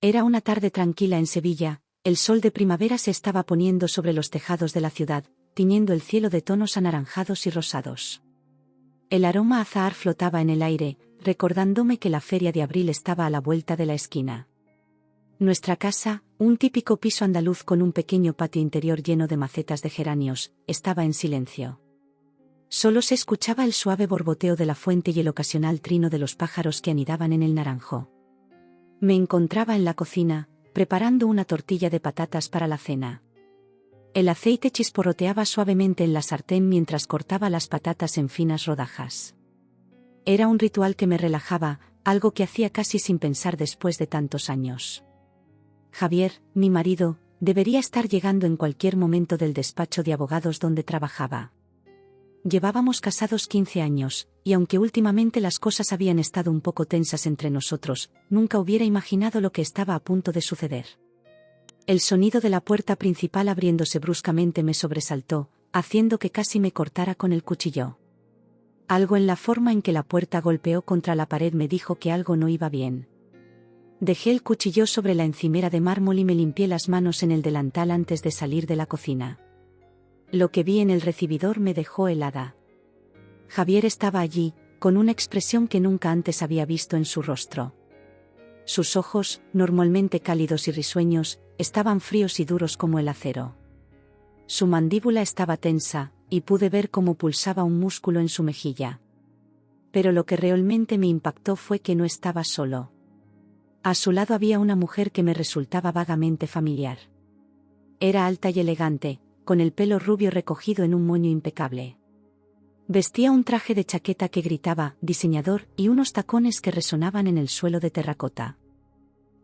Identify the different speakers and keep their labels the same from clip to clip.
Speaker 1: Era una tarde tranquila en Sevilla, el sol de primavera se estaba poniendo sobre los tejados de la ciudad, tiñendo el cielo de tonos anaranjados y rosados. El aroma a azahar flotaba en el aire, recordándome que la feria de abril estaba a la vuelta de la esquina. Nuestra casa, un típico piso andaluz con un pequeño patio interior lleno de macetas de geranios, estaba en silencio. Solo se escuchaba el suave borboteo de la fuente y el ocasional trino de los pájaros que anidaban en el naranjo. Me encontraba en la cocina, preparando una tortilla de patatas para la cena. El aceite chisporroteaba suavemente en la sartén mientras cortaba las patatas en finas rodajas. Era un ritual que me relajaba, algo que hacía casi sin pensar después de tantos años. Javier, mi marido, debería estar llegando en cualquier momento del despacho de abogados donde trabajaba. Llevábamos casados 15 años, y aunque últimamente las cosas habían estado un poco tensas entre nosotros, nunca hubiera imaginado lo que estaba a punto de suceder. El sonido de la puerta principal abriéndose bruscamente me sobresaltó, haciendo que casi me cortara con el cuchillo. Algo en la forma en que la puerta golpeó contra la pared me dijo que algo no iba bien. Dejé el cuchillo sobre la encimera de mármol y me limpié las manos en el delantal antes de salir de la cocina. Lo que vi en el recibidor me dejó helada. Javier estaba allí, con una expresión que nunca antes había visto en su rostro. Sus ojos, normalmente cálidos y risueños, estaban fríos y duros como el acero. Su mandíbula estaba tensa, y pude ver cómo pulsaba un músculo en su mejilla. Pero lo que realmente me impactó fue que no estaba solo. A su lado había una mujer que me resultaba vagamente familiar. Era alta y elegante, con el pelo rubio recogido en un moño impecable. Vestía un traje de chaqueta que gritaba «diseñador» y unos tacones que resonaban en el suelo de terracota.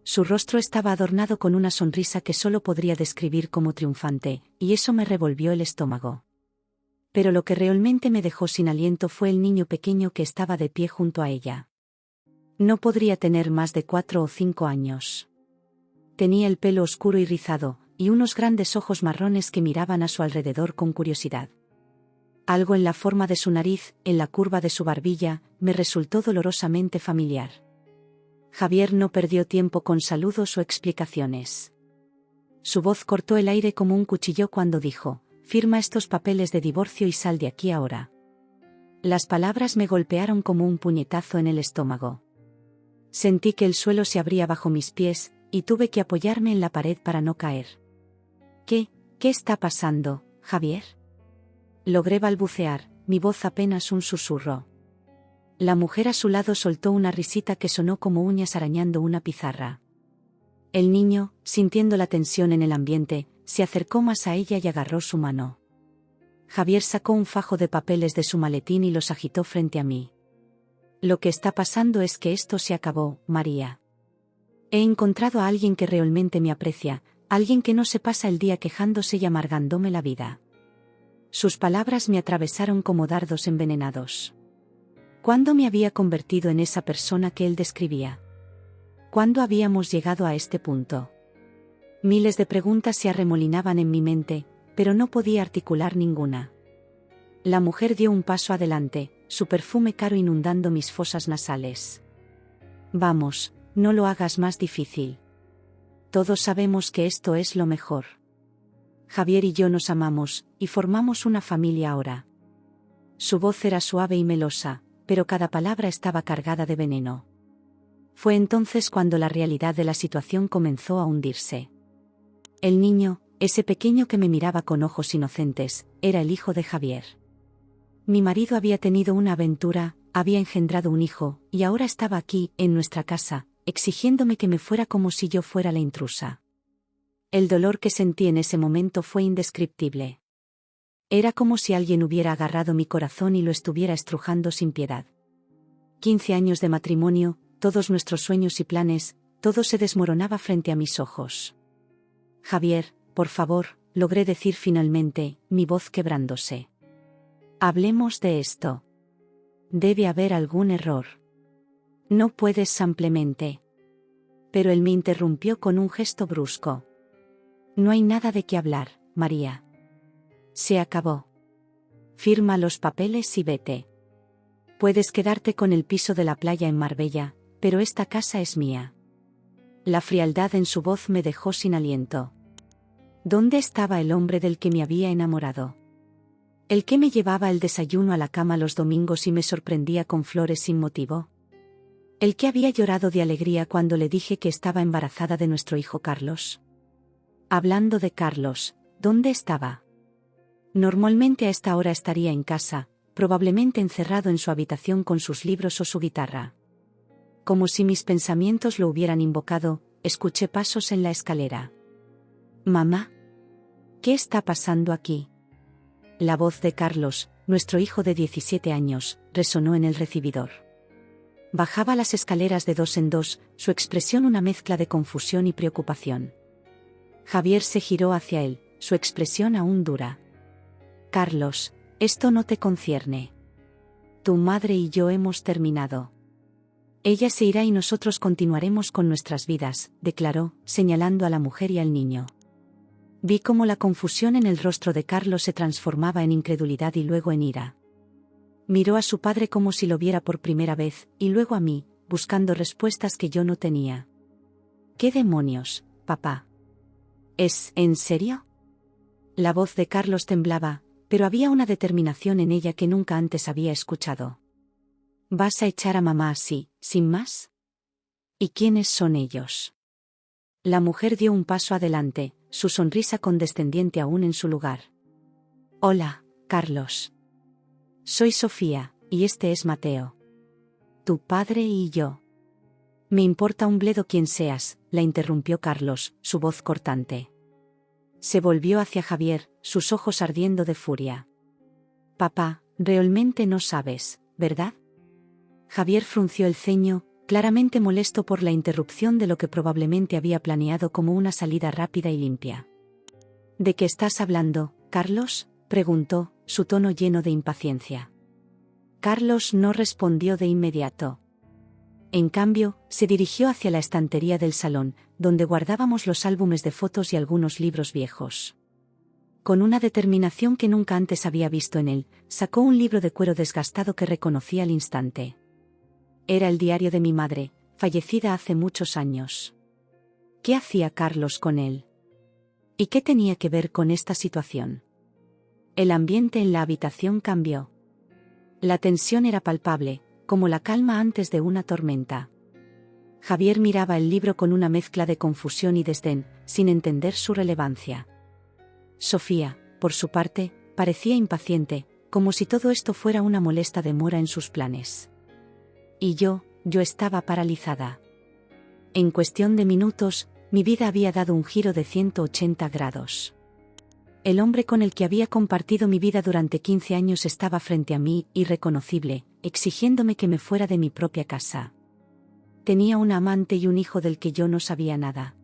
Speaker 1: Su rostro estaba adornado con una sonrisa que solo podría describir como triunfante, y eso me revolvió el estómago. Pero lo que realmente me dejó sin aliento fue el niño pequeño que estaba de pie junto a ella. No podría tener más de 4 o 5 años. Tenía el pelo oscuro y rizado, y unos grandes ojos marrones que miraban a su alrededor con curiosidad. Algo en la forma de su nariz, en la curva de su barbilla, me resultó dolorosamente familiar. Javier no perdió tiempo con saludos o explicaciones. Su voz cortó el aire como un cuchillo cuando dijo: «Firma estos papeles de divorcio y sal de aquí ahora». Las palabras me golpearon como un puñetazo en el estómago. Sentí que el suelo se abría bajo mis pies, y tuve que apoyarme en la pared para no caer. ¿Qué está pasando, Javier?», logré balbucear, mi voz apenas un susurro. La mujer a su lado soltó una risita que sonó como uñas arañando una pizarra. El niño, sintiendo la tensión en el ambiente, se acercó más a ella y agarró su mano. Javier sacó un fajo de papeles de su maletín y los agitó frente a mí. «Lo que está pasando es que esto se acabó, María. He encontrado a alguien que realmente me aprecia, alguien que no se pasa el día quejándose y amargándome la vida». Sus palabras me atravesaron como dardos envenenados. ¿Cuándo me había convertido en esa persona que él describía? ¿Cuándo habíamos llegado a este punto? Miles de preguntas se arremolinaban en mi mente, pero no podía articular ninguna. La mujer dio un paso adelante, su perfume caro inundando mis fosas nasales. «Vamos, no lo hagas más difícil. Todos sabemos que esto es lo mejor. Javier y yo nos amamos, y formamos una familia ahora». Su voz era suave y melosa, pero cada palabra estaba cargada de veneno. Fue entonces cuando la realidad de la situación comenzó a hundirse. El niño, ese pequeño que me miraba con ojos inocentes, era el hijo de Javier. Mi marido había tenido una aventura, había engendrado un hijo, y ahora estaba aquí, en nuestra casa, exigiéndome que me fuera como si yo fuera la intrusa. El dolor que sentí en ese momento fue indescriptible. Era como si alguien hubiera agarrado mi corazón y lo estuviera estrujando sin piedad. 15 años de matrimonio, todos nuestros sueños y planes, todo se desmoronaba frente a mis ojos. «Javier, por favor», logré decir finalmente, mi voz quebrándose. «Hablemos de esto. Debe haber algún error. No puedes simplemente». Pero él me interrumpió con un gesto brusco. «No hay nada de qué hablar, María. Se acabó. Firma los papeles y vete. Puedes quedarte con el piso de la playa en Marbella, pero esta casa es mía». La frialdad en su voz me dejó sin aliento. ¿Dónde estaba el hombre del que me había enamorado? El que me llevaba el desayuno a la cama los domingos y me sorprendía con flores sin motivo. El que había llorado de alegría cuando le dije que estaba embarazada de nuestro hijo Carlos. Hablando de Carlos, ¿dónde estaba? Normalmente a esta hora estaría en casa, probablemente encerrado en su habitación con sus libros o su guitarra. Como si mis pensamientos lo hubieran invocado, escuché pasos en la escalera. «Mamá, ¿qué está pasando aquí?» La voz de Carlos, nuestro hijo de 17 años, resonó en el recibidor. Bajaba las escaleras de dos en dos, su expresión una mezcla de confusión y preocupación. Javier se giró hacia él, su expresión aún dura. «Carlos, esto no te concierne. Tu madre y yo hemos terminado. Ella se irá y nosotros continuaremos con nuestras vidas», declaró, señalando a la mujer y al niño. Vi cómo la confusión en el rostro de Carlos se transformaba en incredulidad y luego en ira. Miró a su padre como si lo viera por primera vez, y luego a mí, buscando respuestas que yo no tenía. «¿Qué demonios, papá? ¿Es en serio?» La voz de Carlos temblaba, pero había una determinación en ella que nunca antes había escuchado. «¿Vas a echar a mamá así, sin más? ¿Y quiénes son ellos?» La mujer dio un paso adelante, su sonrisa condescendiente aún en su lugar. «Hola, Carlos. Soy Sofía, y este es Mateo. Tu padre y yo». «Me importa un bledo quién seas», la interrumpió Carlos, su voz cortante. Se volvió hacia Javier, sus ojos ardiendo de furia. «Papá, realmente no sabes, ¿verdad?» Javier frunció el ceño, claramente molesto por la interrupción de lo que probablemente había planeado como una salida rápida y limpia. «¿De qué estás hablando, Carlos?», preguntó, su tono lleno de impaciencia. Carlos no respondió de inmediato. En cambio, se dirigió hacia la estantería del salón, donde guardábamos los álbumes de fotos y algunos libros viejos. Con una determinación que nunca antes había visto en él, sacó un libro de cuero desgastado que reconocí al instante. Era el diario de mi madre, fallecida hace muchos años. ¿Qué hacía Carlos con él? ¿Y qué tenía que ver con esta situación? El ambiente en la habitación cambió. La tensión era palpable, como la calma antes de una tormenta. Javier miraba el libro con una mezcla de confusión y desdén, sin entender su relevancia. Sofía, por su parte, parecía impaciente, como si todo esto fuera una molesta demora en sus planes. Y yo estaba paralizada. En cuestión de minutos, mi vida había dado un giro de 180 grados. El hombre con el que había compartido mi vida durante 15 años estaba frente a mí, irreconocible, exigiéndome que me fuera de mi propia casa. Tenía una amante y un hijo del que yo no sabía nada.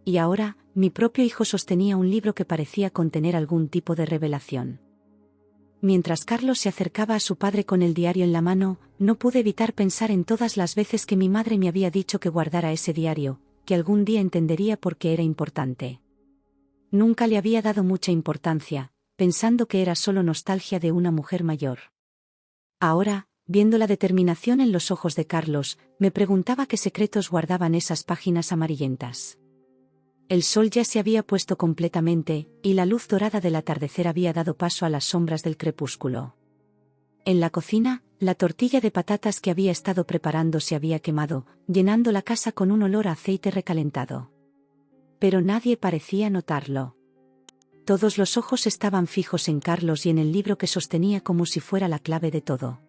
Speaker 1: Y ahora, mi propio hijo sostenía un libro que parecía contener algún tipo de revelación. Mientras Carlos se acercaba a su padre con el diario en la mano, no pude evitar pensar en todas las veces que mi madre me había dicho que guardara ese diario, que algún día entendería por qué era importante. Nunca le había dado mucha importancia, pensando que era solo nostalgia de una mujer mayor. Ahora, viendo la determinación en los ojos de Carlos, me preguntaba qué secretos guardaban esas páginas amarillentas. El sol ya se había puesto completamente, y la luz dorada del atardecer había dado paso a las sombras del crepúsculo. En la cocina, la tortilla de patatas que había estado preparando se había quemado, llenando la casa con un olor a aceite recalentado. Pero nadie parecía notarlo. Todos los ojos estaban fijos en Carlos y en el libro que sostenía como si fuera la clave de todo.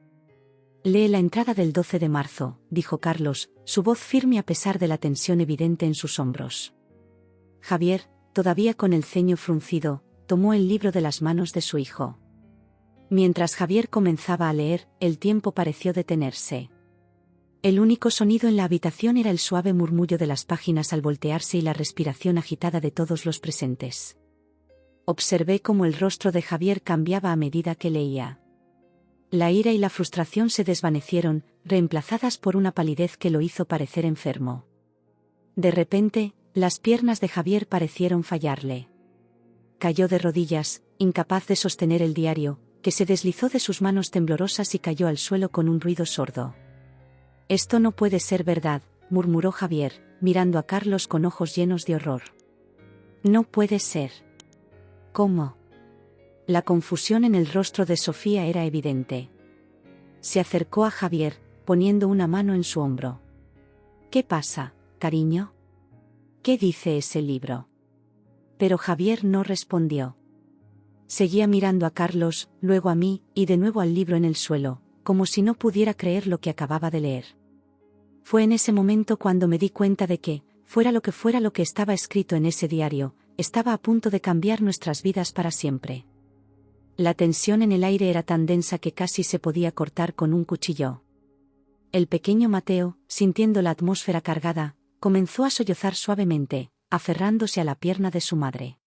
Speaker 1: «Lee la entrada del 12 de marzo», dijo Carlos, su voz firme a pesar de la tensión evidente en sus hombros. Javier, todavía con el ceño fruncido, tomó el libro de las manos de su hijo. Mientras Javier comenzaba a leer, el tiempo pareció detenerse. El único sonido en la habitación era el suave murmullo de las páginas al voltearse y la respiración agitada de todos los presentes. Observé cómo el rostro de Javier cambiaba a medida que leía. La ira y la frustración se desvanecieron, reemplazadas por una palidez que lo hizo parecer enfermo. De repente, las piernas de Javier parecieron fallarle. Cayó de rodillas, incapaz de sostener el diario, que se deslizó de sus manos temblorosas y cayó al suelo con un ruido sordo. «Esto no puede ser verdad», murmuró Javier, mirando a Carlos con ojos llenos de horror. No puede ser. ¿Cómo? La confusión en el rostro de Sofía era evidente. Se acercó a Javier, poniendo una mano en su hombro. ¿Qué pasa, cariño? ¿Qué dice ese libro? Pero Javier no respondió. Seguía mirando a Carlos, luego a mí, y de nuevo al libro en el suelo, como si no pudiera creer lo que acababa de leer. Fue en ese momento cuando me di cuenta de que, fuera lo que estaba escrito en ese diario, estaba a punto de cambiar nuestras vidas para siempre. La tensión en el aire era tan densa que casi se podía cortar con un cuchillo. El pequeño Mateo, sintiendo la atmósfera cargada, comenzó a sollozar suavemente, aferrándose a la pierna de su madre.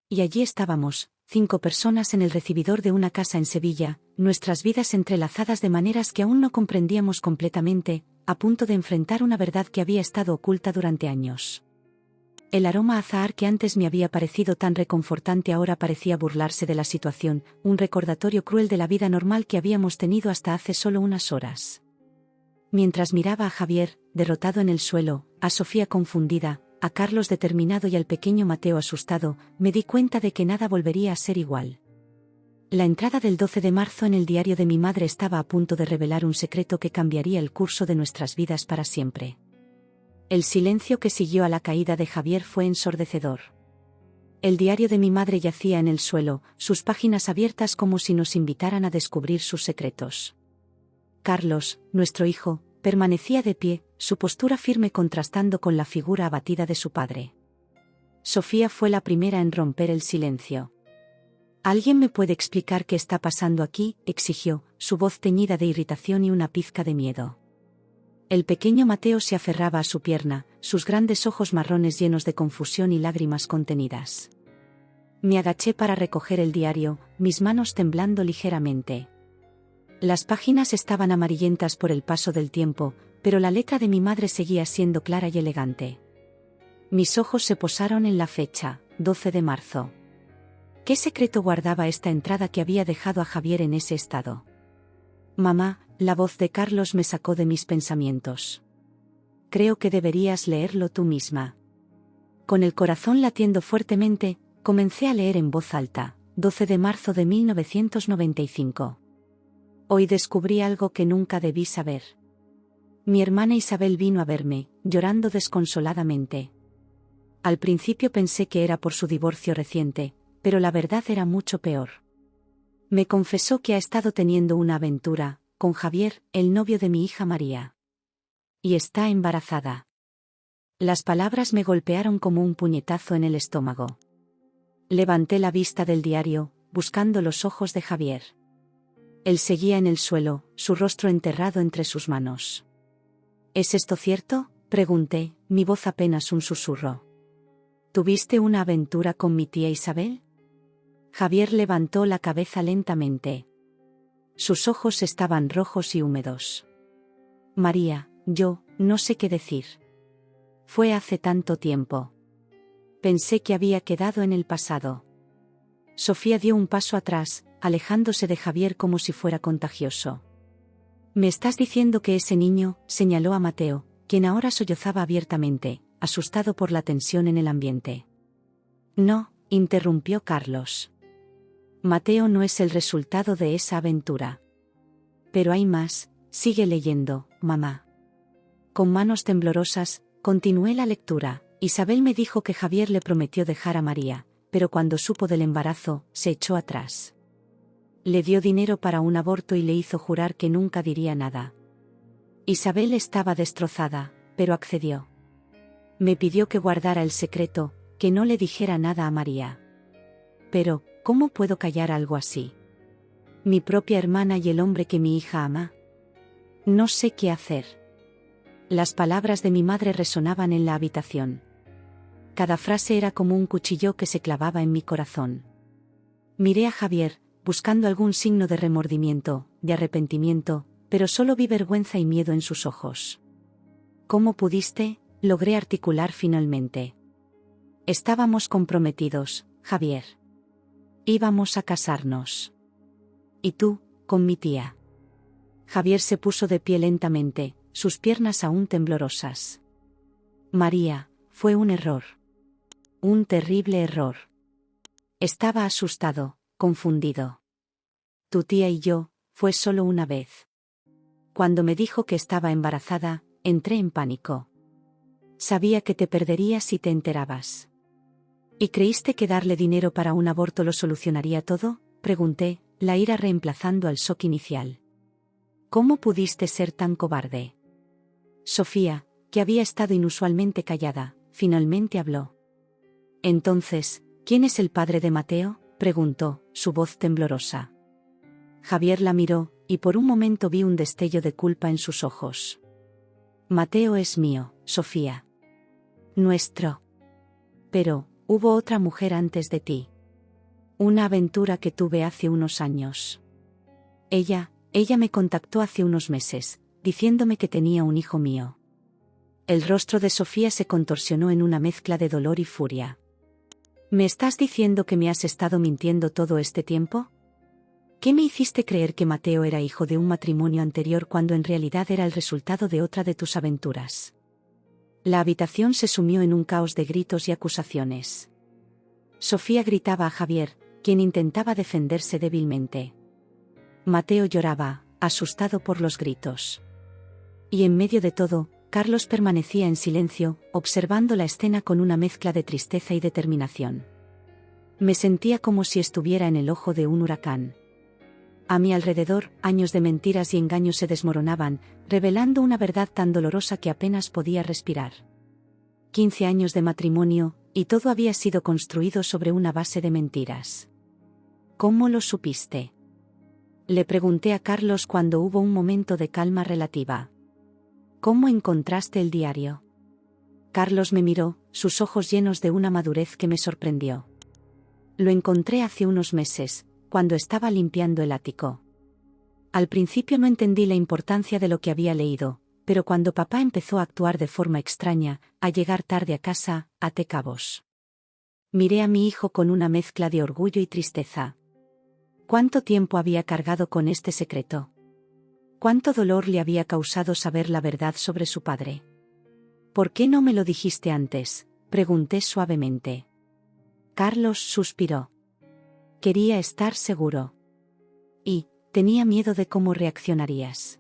Speaker 1: Y allí estábamos, 5 personas en el recibidor de una casa en Sevilla, nuestras vidas entrelazadas de maneras que aún no comprendíamos completamente, a punto de enfrentar una verdad que había estado oculta durante años. El aroma a azahar que antes me había parecido tan reconfortante ahora parecía burlarse de la situación, un recordatorio cruel de la vida normal que habíamos tenido hasta hace solo unas horas. Mientras miraba a Javier, derrotado en el suelo, a Sofía confundida, a Carlos determinado y al pequeño Mateo asustado, me di cuenta de que nada volvería a ser igual. La entrada del 12 de marzo en el diario de mi madre estaba a punto de revelar un secreto que cambiaría el curso de nuestras vidas para siempre. El silencio que siguió a la caída de Javier fue ensordecedor. El diario de mi madre yacía en el suelo, sus páginas abiertas como si nos invitaran a descubrir sus secretos. Carlos, nuestro hijo, permanecía de pie, su postura firme contrastando con la figura abatida de su padre. Sofía fue la primera en romper el silencio. «¿Alguien me puede explicar qué está pasando aquí?», exigió, su voz teñida de irritación y una pizca de miedo. El pequeño Mateo se aferraba a su pierna, sus grandes ojos marrones llenos de confusión y lágrimas contenidas. Me agaché para recoger el diario, mis manos temblando ligeramente. Las páginas estaban amarillentas por el paso del tiempo, pero la letra de mi madre seguía siendo clara y elegante. Mis ojos se posaron en la fecha, 12 de marzo. ¿Qué secreto guardaba esta entrada que había dejado a Javier en ese estado? Mamá, la voz de Carlos me sacó de mis pensamientos. Creo que deberías leerlo tú misma. Con el corazón latiendo fuertemente, comencé a leer en voz alta, 12 de marzo de 1995. Hoy descubrí algo que nunca debí saber. Mi hermana Isabel vino a verme, llorando desconsoladamente. Al principio pensé que era por su divorcio reciente, pero la verdad era mucho peor. Me confesó que ha estado teniendo una aventura con Javier, el novio de mi hija María. Y está embarazada. Las palabras me golpearon como un puñetazo en el estómago. Levanté la vista del diario, buscando los ojos de Javier. Él seguía en el suelo, su rostro enterrado entre sus manos. ¿Es esto cierto?, pregunté, mi voz apenas un susurro. ¿Tuviste una aventura con mi tía Isabel? Javier levantó la cabeza lentamente. Sus ojos estaban rojos y húmedos. María, yo no sé qué decir. Fue hace tanto tiempo. Pensé que había quedado en el pasado. Sofía dio un paso atrás, alejándose de Javier como si fuera contagioso. «¿Me estás diciendo que ese niño?», señaló a Mateo, quien ahora sollozaba abiertamente, asustado por la tensión en el ambiente. «No», interrumpió Carlos. «Mateo no es el resultado de esa aventura. Pero hay más, sigue leyendo, mamá». Con manos temblorosas, continué la lectura. Isabel me dijo que Javier le prometió dejar a María, pero cuando supo del embarazo, se echó atrás. Le dio dinero para un aborto y le hizo jurar que nunca diría nada. Isabel estaba destrozada, pero accedió. Me pidió que guardara el secreto, que no le dijera nada a María. Pero, ¿cómo puedo callar algo así? Mi propia hermana y el hombre que mi hija ama. No sé qué hacer. Las palabras de mi madre resonaban en la habitación. Cada frase era como un cuchillo que se clavaba en mi corazón. Miré a Javier, buscando algún signo de remordimiento, de arrepentimiento, pero solo vi vergüenza y miedo en sus ojos. «¿Cómo pudiste?», logré articular finalmente. «Estábamos comprometidos, Javier. Íbamos a casarnos. Y tú, con mi tía». Javier se puso de pie lentamente, sus piernas aún temblorosas. María, fue un error. Un terrible error. Estaba asustado, confundido. Tu tía y yo, fue solo una vez. Cuando me dijo que estaba embarazada, entré en pánico. Sabía que te perderías si te enterabas. ¿Y creíste que darle dinero para un aborto lo solucionaría todo? Pregunté, la ira reemplazando al shock inicial. ¿Cómo pudiste ser tan cobarde? Sofía, que había estado inusualmente callada, finalmente habló. Entonces, ¿quién es el padre de Mateo?, preguntó, su voz temblorosa. Javier la miró, y por un momento vi un destello de culpa en sus ojos. Mateo es mío, Sofía. Nuestro. Pero, hubo otra mujer antes de ti. Una aventura que tuve hace unos años. Ella me contactó hace unos meses, diciéndome que tenía un hijo mío. El rostro de Sofía se contorsionó en una mezcla de dolor y furia. ¿Me estás diciendo que me has estado mintiendo todo este tiempo? ¿Qué me hiciste creer que Mateo era hijo de un matrimonio anterior cuando en realidad era el resultado de otra de tus aventuras? La habitación se sumió en un caos de gritos y acusaciones. Sofía gritaba a Javier, quien intentaba defenderse débilmente. Mateo lloraba, asustado por los gritos. Y en medio de todo, Carlos permanecía en silencio, observando la escena con una mezcla de tristeza y determinación. Me sentía como si estuviera en el ojo de un huracán. A mi alrededor, años de mentiras y engaños se desmoronaban, revelando una verdad tan dolorosa que apenas podía respirar. 15 años de matrimonio, y todo había sido construido sobre una base de mentiras. ¿Cómo lo supiste?, le pregunté a Carlos cuando hubo un momento de calma relativa. ¿Cómo encontraste el diario? Carlos me miró, sus ojos llenos de una madurez que me sorprendió. Lo encontré hace unos meses, cuando estaba limpiando el ático. Al principio no entendí la importancia de lo que había leído, pero cuando papá empezó a actuar de forma extraña, a llegar tarde a casa, até cabos. Miré a mi hijo con una mezcla de orgullo y tristeza. ¿Cuánto tiempo había cargado con este secreto? ¿Cuánto dolor le había causado saber la verdad sobre su padre? ¿Por qué no me lo dijiste antes?, pregunté suavemente. Carlos suspiró. Quería estar seguro. Y, tenía miedo de cómo reaccionarías.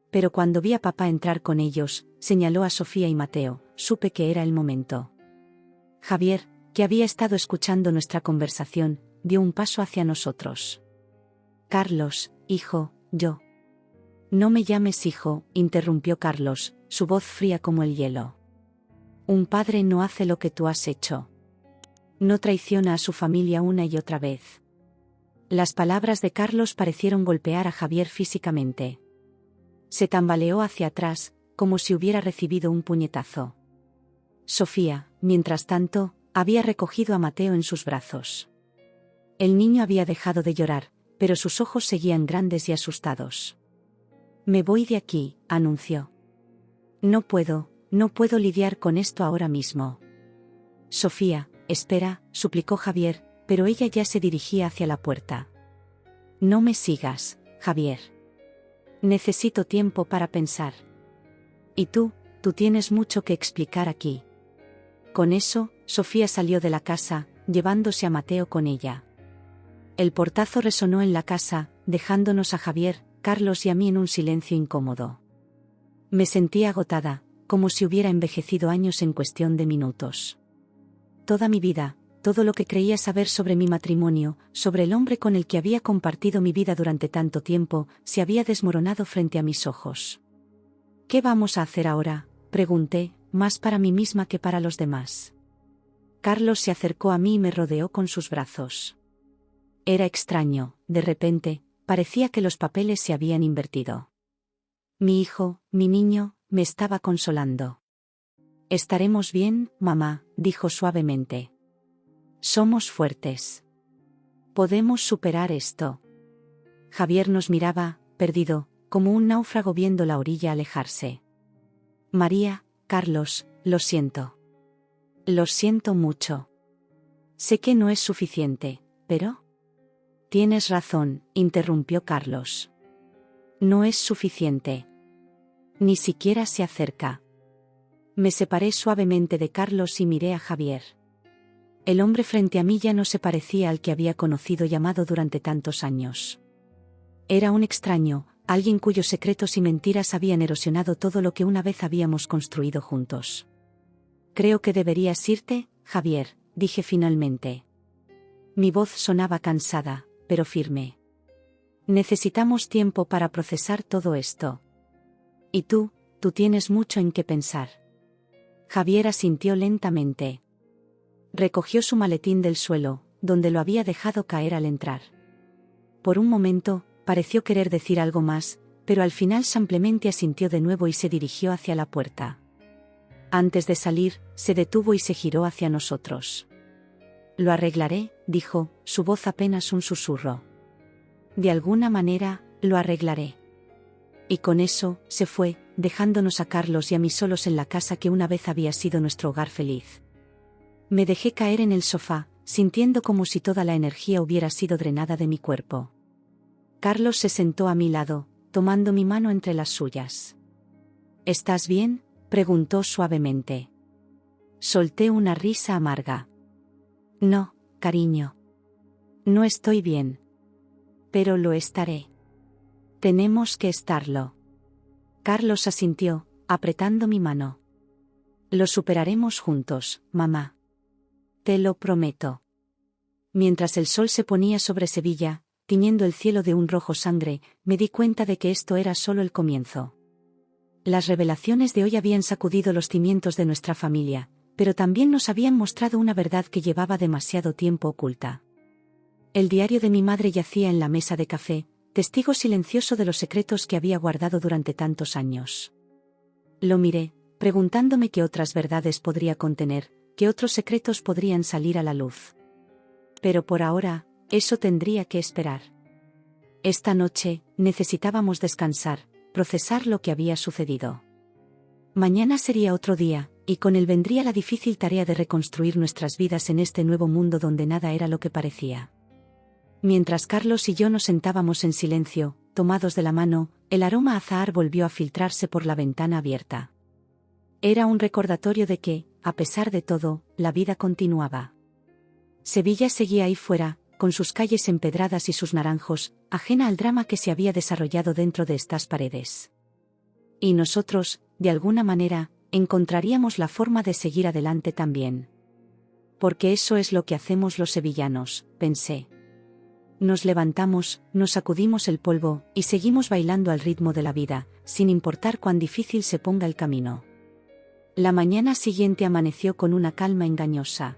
Speaker 1: Pero cuando vi a papá entrar con ellos, señaló a Sofía y Mateo, supe que era el momento. Javier, que había estado escuchando nuestra conversación, dio un paso hacia nosotros. Carlos, hijo, yo. No me llames hijo, interrumpió Carlos, su voz fría como el hielo. Un padre no hace lo que tú has hecho. No traiciona a su familia una y otra vez. Las palabras de Carlos parecieron golpear a Javier físicamente. Se tambaleó hacia atrás, como si hubiera recibido un puñetazo. Sofía, mientras tanto, había recogido a Mateo en sus brazos. El niño había dejado de llorar, pero sus ojos seguían grandes y asustados. Me voy de aquí, anunció. No puedo lidiar con esto ahora mismo. Sofía, espera, suplicó Javier, pero ella ya se dirigía hacia la puerta. No me sigas, Javier. Necesito tiempo para pensar. Y tú tienes mucho que explicar aquí. Con eso, Sofía salió de la casa, llevándose a Mateo con ella. El portazo resonó en la casa, dejándonos a Javier, Carlos y a mí en un silencio incómodo. Me sentía agotada, como si hubiera envejecido años en cuestión de minutos. Toda mi vida, todo lo que creía saber sobre mi matrimonio, sobre el hombre con el que había compartido mi vida durante tanto tiempo, se había desmoronado frente a mis ojos. ¿Qué vamos a hacer ahora?, pregunté, más para mí misma que para los demás. Carlos se acercó a mí y me rodeó con sus brazos. Era extraño, de repente, parecía que los papeles se habían invertido. Mi hijo, mi niño, me estaba consolando. Estaremos bien, mamá, dijo suavemente. Somos fuertes. Podemos superar esto. Javier nos miraba, perdido, como un náufrago viendo la orilla alejarse. María, Carlos, lo siento. Lo siento mucho. Sé que no es suficiente, pero... Tienes razón, interrumpió Carlos. No es suficiente. Ni siquiera se acerca. Me separé suavemente de Carlos y miré a Javier. El hombre frente a mí ya no se parecía al que había conocido y amado durante tantos años. Era un extraño, alguien cuyos secretos y mentiras habían erosionado todo lo que una vez habíamos construido juntos. Creo que deberías irte, Javier, dije finalmente. Mi voz sonaba cansada, pero firme. Necesitamos tiempo para procesar todo esto. Y tú tienes mucho en qué pensar. Javier asintió lentamente. Recogió su maletín del suelo, donde lo había dejado caer al entrar. Por un momento, pareció querer decir algo más, pero al final simplemente asintió de nuevo y se dirigió hacia la puerta. Antes de salir, se detuvo y se giró hacia nosotros. Lo arreglaré, dijo, su voz apenas un susurro. De alguna manera, lo arreglaré. Y con eso, se fue, dejándonos a Carlos y a mí solos en la casa que una vez había sido nuestro hogar feliz. Me dejé caer en el sofá, sintiendo como si toda la energía hubiera sido drenada de mi cuerpo. Carlos se sentó a mi lado, tomando mi mano entre las suyas. ¿Estás bien?, preguntó suavemente. Solté una risa amarga. No, cariño. No estoy bien. Pero lo estaré. Tenemos que estarlo. Carlos asintió, apretando mi mano. Lo superaremos juntos, mamá. Te lo prometo. Mientras el sol se ponía sobre Sevilla, tiñendo el cielo de un rojo sangre, me di cuenta de que esto era solo el comienzo. Las revelaciones de hoy habían sacudido los cimientos de nuestra familia, pero también nos habían mostrado una verdad que llevaba demasiado tiempo oculta. El diario de mi madre yacía en la mesa de café, testigo silencioso de los secretos que había guardado durante tantos años. Lo miré, preguntándome qué otras verdades podría contener, qué otros secretos podrían salir a la luz. Pero por ahora, eso tendría que esperar. Esta noche, necesitábamos descansar, procesar lo que había sucedido. Mañana sería otro día, y con él vendría la difícil tarea de reconstruir nuestras vidas en este nuevo mundo donde nada era lo que parecía. Mientras Carlos y yo nos sentábamos en silencio, tomados de la mano, el aroma a azahar volvió a filtrarse por la ventana abierta. Era un recordatorio de que, a pesar de todo, la vida continuaba. Sevilla seguía ahí fuera, con sus calles empedradas y sus naranjos, ajena al drama que se había desarrollado dentro de estas paredes. Y nosotros, de alguna manera, encontraríamos la forma de seguir adelante también. Porque eso es lo que hacemos los sevillanos, pensé. Nos levantamos, nos sacudimos el polvo, y seguimos bailando al ritmo de la vida, sin importar cuán difícil se ponga el camino. La mañana siguiente amaneció con una calma engañosa.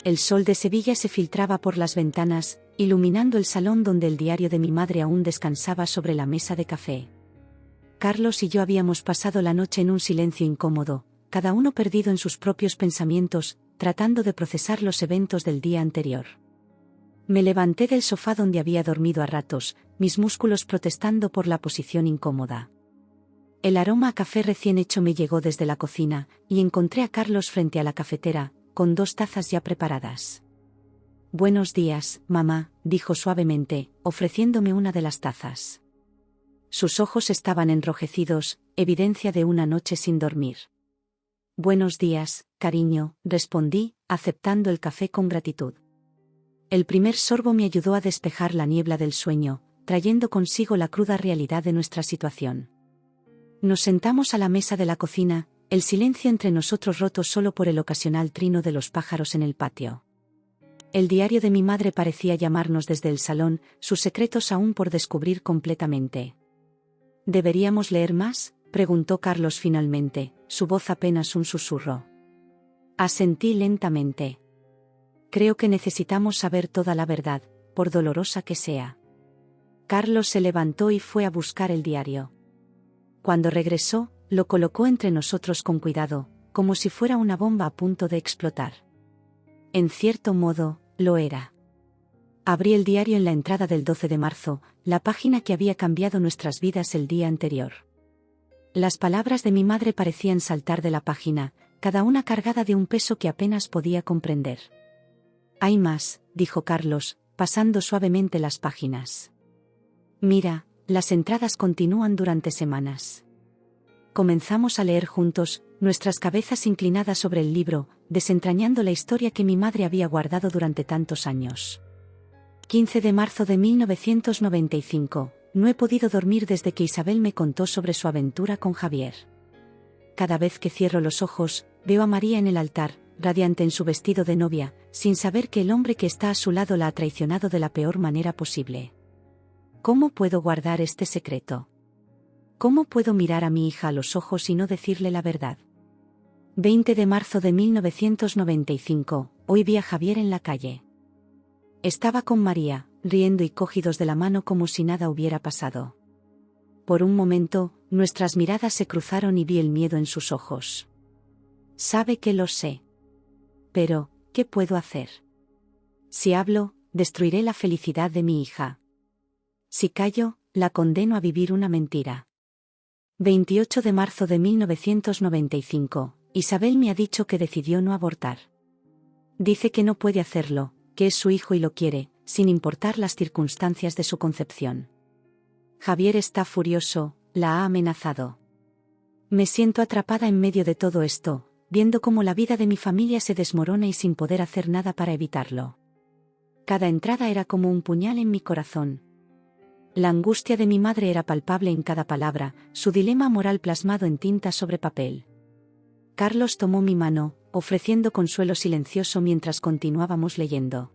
Speaker 1: El sol de Sevilla se filtraba por las ventanas, iluminando el salón donde el diario de mi madre aún descansaba sobre la mesa de café. Carlos y yo habíamos pasado la noche en un silencio incómodo, cada uno perdido en sus propios pensamientos, tratando de procesar los eventos del día anterior. Me levanté del sofá donde había dormido a ratos, mis músculos protestando por la posición incómoda. El aroma a café recién hecho me llegó desde la cocina, y encontré a Carlos frente a la cafetera, con 2 tazas ya preparadas. «Buenos días, mamá», dijo suavemente, ofreciéndome una de las tazas. Sus ojos estaban enrojecidos, evidencia de una noche sin dormir. «Buenos días, cariño», respondí, aceptando el café con gratitud. El primer sorbo me ayudó a despejar la niebla del sueño, trayendo consigo la cruda realidad de nuestra situación. Nos sentamos a la mesa de la cocina, el silencio entre nosotros roto solo por el ocasional trino de los pájaros en el patio. El diario de mi madre parecía llamarnos desde el salón, sus secretos aún por descubrir completamente. ¿Deberíamos leer más?, preguntó Carlos finalmente, su voz apenas un susurro. Asentí lentamente. Creo que necesitamos saber toda la verdad, por dolorosa que sea. Carlos se levantó y fue a buscar el diario. Cuando regresó, lo colocó entre nosotros con cuidado, como si fuera una bomba a punto de explotar. En cierto modo, lo era. Abrí el diario en la entrada del 12 de marzo, la página que había cambiado nuestras vidas el día anterior. Las palabras de mi madre parecían saltar de la página, cada una cargada de un peso que apenas podía comprender. «Hay más», dijo Carlos, pasando suavemente las páginas. «Mira, las entradas continúan durante semanas. Comenzamos a leer juntos, nuestras cabezas inclinadas sobre el libro, desentrañando la historia que mi madre había guardado durante tantos años. 15 de marzo de 1995. No he podido dormir desde que Isabel me contó sobre su aventura con Javier. Cada vez que cierro los ojos, veo a María en el altar, radiante en su vestido de novia, sin saber que el hombre que está a su lado la ha traicionado de la peor manera posible. ¿Cómo puedo guardar este secreto? ¿Cómo puedo mirar a mi hija a los ojos y no decirle la verdad? 20 de marzo de 1995. Hoy vi a Javier en la calle. Estaba con María, riendo y cogidos de la mano como si nada hubiera pasado. Por un momento, nuestras miradas se cruzaron y vi el miedo en sus ojos. Sabe que lo sé. Pero, ¿qué puedo hacer? Si hablo, destruiré la felicidad de mi hija. Si callo, la condeno a vivir una mentira. 28 de marzo de 1995. Isabel me ha dicho que decidió no abortar. Dice que no puede hacerlo, que es su hijo y lo quiere, sin importar las circunstancias de su concepción. Javier está furioso, la ha amenazado. Me siento atrapada en medio de todo esto, viendo cómo la vida de mi familia se desmorona y sin poder hacer nada para evitarlo. Cada entrada era como un puñal en mi corazón. La angustia de mi madre era palpable en cada palabra, su dilema moral plasmado en tinta sobre papel. Carlos tomó mi mano, ofreciendo consuelo silencioso mientras continuábamos leyendo.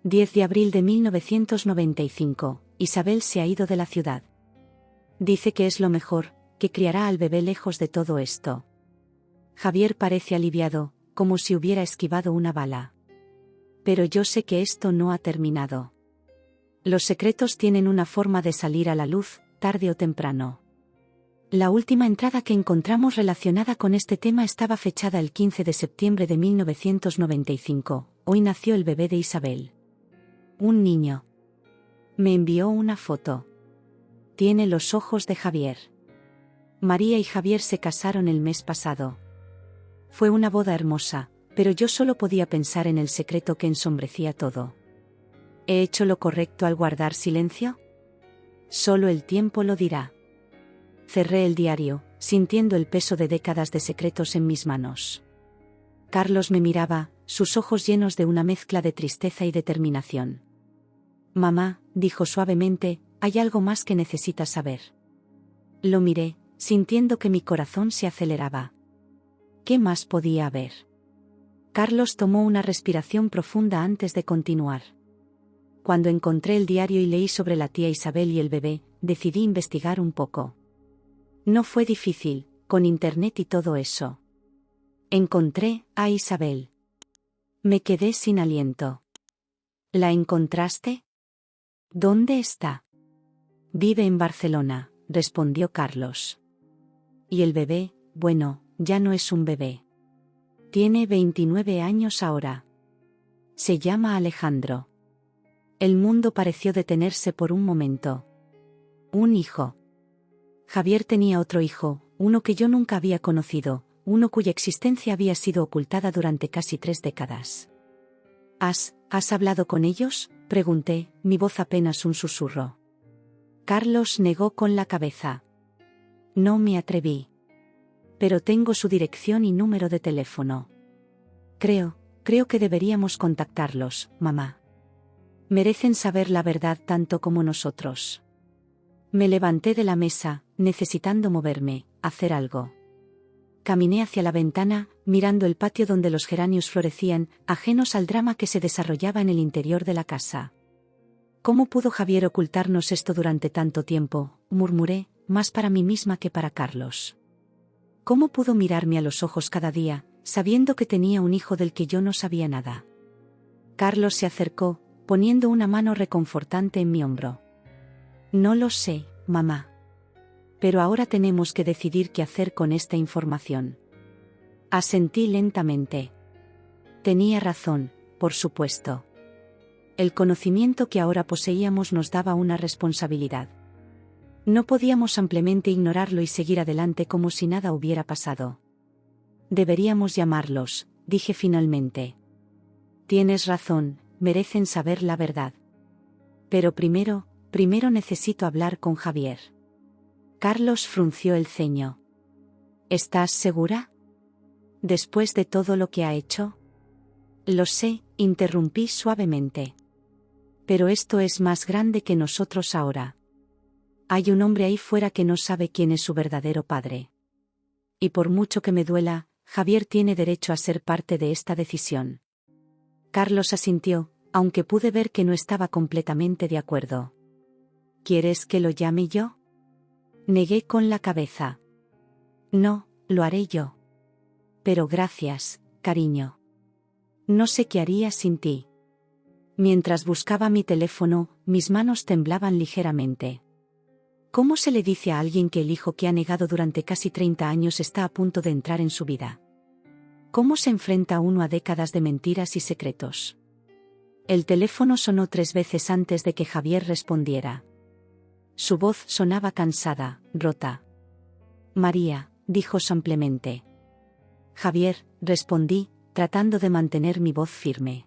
Speaker 1: 10 de abril de 1995. Isabel se ha ido de la ciudad. Dice que es lo mejor, que criará al bebé lejos de todo esto. Javier parece aliviado, como si hubiera esquivado una bala. Pero yo sé que esto no ha terminado. Los secretos tienen una forma de salir a la luz, tarde o temprano. La última entrada que encontramos relacionada con este tema estaba fechada el 15 de septiembre de 1995. Hoy nació el bebé de Isabel. Un niño. Me envió una foto. Tiene los ojos de Javier. María y Javier se casaron el mes pasado. Fue una boda hermosa, pero yo solo podía pensar en el secreto que ensombrecía todo. ¿He hecho lo correcto al guardar silencio? Solo el tiempo lo dirá. Cerré el diario, sintiendo el peso de décadas de secretos en mis manos. Carlos me miraba, sus ojos llenos de una mezcla de tristeza y determinación. Mamá, dijo suavemente, hay algo más que necesitas saber. Lo miré, sintiendo que mi corazón se aceleraba. ¿Qué más podía haber? Carlos tomó una respiración profunda antes de continuar. Cuando encontré el diario y leí sobre la tía Isabel y el bebé, decidí investigar un poco. No fue difícil, con internet y todo eso. Encontré a Isabel. Me quedé sin aliento. ¿La encontraste? ¿Dónde está? Vive en Barcelona, respondió Carlos. Y el bebé, bueno, ya no es un bebé. Tiene 29 años ahora. Se llama Alejandro. El mundo pareció detenerse por un momento. Un hijo. Javier tenía otro hijo, uno que yo nunca había conocido, uno cuya existencia había sido ocultada durante casi 3 décadas. ¿Has hablado con ellos?, pregunté, mi voz apenas un susurro. Carlos negó con la cabeza. No me atreví. Pero tengo su dirección y número de teléfono. Creo que deberíamos contactarlos, mamá. Merecen saber la verdad tanto como nosotros. Me levanté de la mesa, necesitando moverme, hacer algo. Caminé hacia la ventana, mirando el patio donde los geranios florecían, ajenos al drama que se desarrollaba en el interior de la casa. ¿Cómo pudo Javier ocultarnos esto durante tanto tiempo?, murmuré, más para mí misma que para Carlos. ¿Cómo pudo mirarme a los ojos cada día, sabiendo que tenía un hijo del que yo no sabía nada? Carlos se acercó, poniendo una mano reconfortante en mi hombro. No lo sé, mamá. Pero ahora tenemos que decidir qué hacer con esta información. Asentí lentamente. Tenía razón, por supuesto. El conocimiento que ahora poseíamos nos daba una responsabilidad. No podíamos ampliamente ignorarlo y seguir adelante como si nada hubiera pasado. Deberíamos llamarlos, dije finalmente. Tienes razón, merecen saber la verdad. Pero primero necesito hablar con Javier. Carlos frunció el ceño. ¿Estás segura? ¿Después de todo lo que ha hecho? Lo sé, interrumpí suavemente. Pero esto es más grande que nosotros ahora. Hay un hombre ahí fuera que no sabe quién es su verdadero padre. Y por mucho que me duela, Javier tiene derecho a ser parte de esta decisión. Carlos asintió, aunque pude ver que no estaba completamente de acuerdo. ¿Quieres que lo llame yo? Negué con la cabeza. No, lo haré yo. Pero gracias, cariño. No sé qué haría sin ti. Mientras buscaba mi teléfono, mis manos temblaban ligeramente. ¿Cómo se le dice a alguien que el hijo que ha negado durante casi 30 años está a punto de entrar en su vida? ¿Cómo se enfrenta uno a décadas de mentiras y secretos? El teléfono sonó 3 veces antes de que Javier respondiera. Su voz sonaba cansada, rota. María, dijo simplemente. Javier, respondí, tratando de mantener mi voz firme.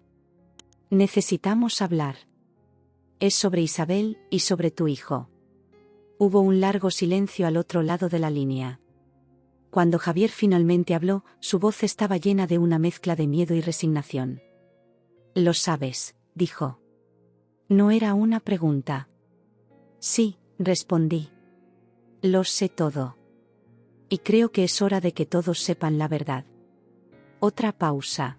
Speaker 1: Necesitamos hablar. Es sobre Isabel y sobre tu hijo. Hubo un largo silencio al otro lado de la línea. Cuando Javier finalmente habló, su voz estaba llena de una mezcla de miedo y resignación. Lo sabes, dijo. No era una pregunta. Sí, respondí. Lo sé todo. Y creo que es hora de que todos sepan la verdad. Otra pausa.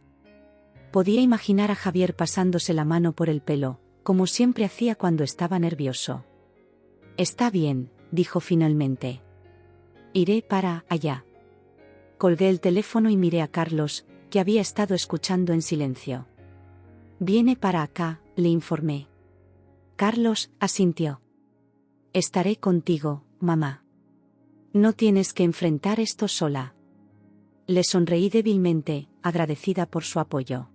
Speaker 1: Podía imaginar a Javier pasándose la mano por el pelo, como siempre hacía cuando estaba nervioso. Está bien, dijo finalmente. Iré para allá. Colgué el teléfono y miré a Carlos, que había estado escuchando en silencio. Viene para acá, le informé. Carlos asintió. Estaré contigo, mamá. No tienes que enfrentar esto sola. Le sonreí débilmente, agradecida por su apoyo.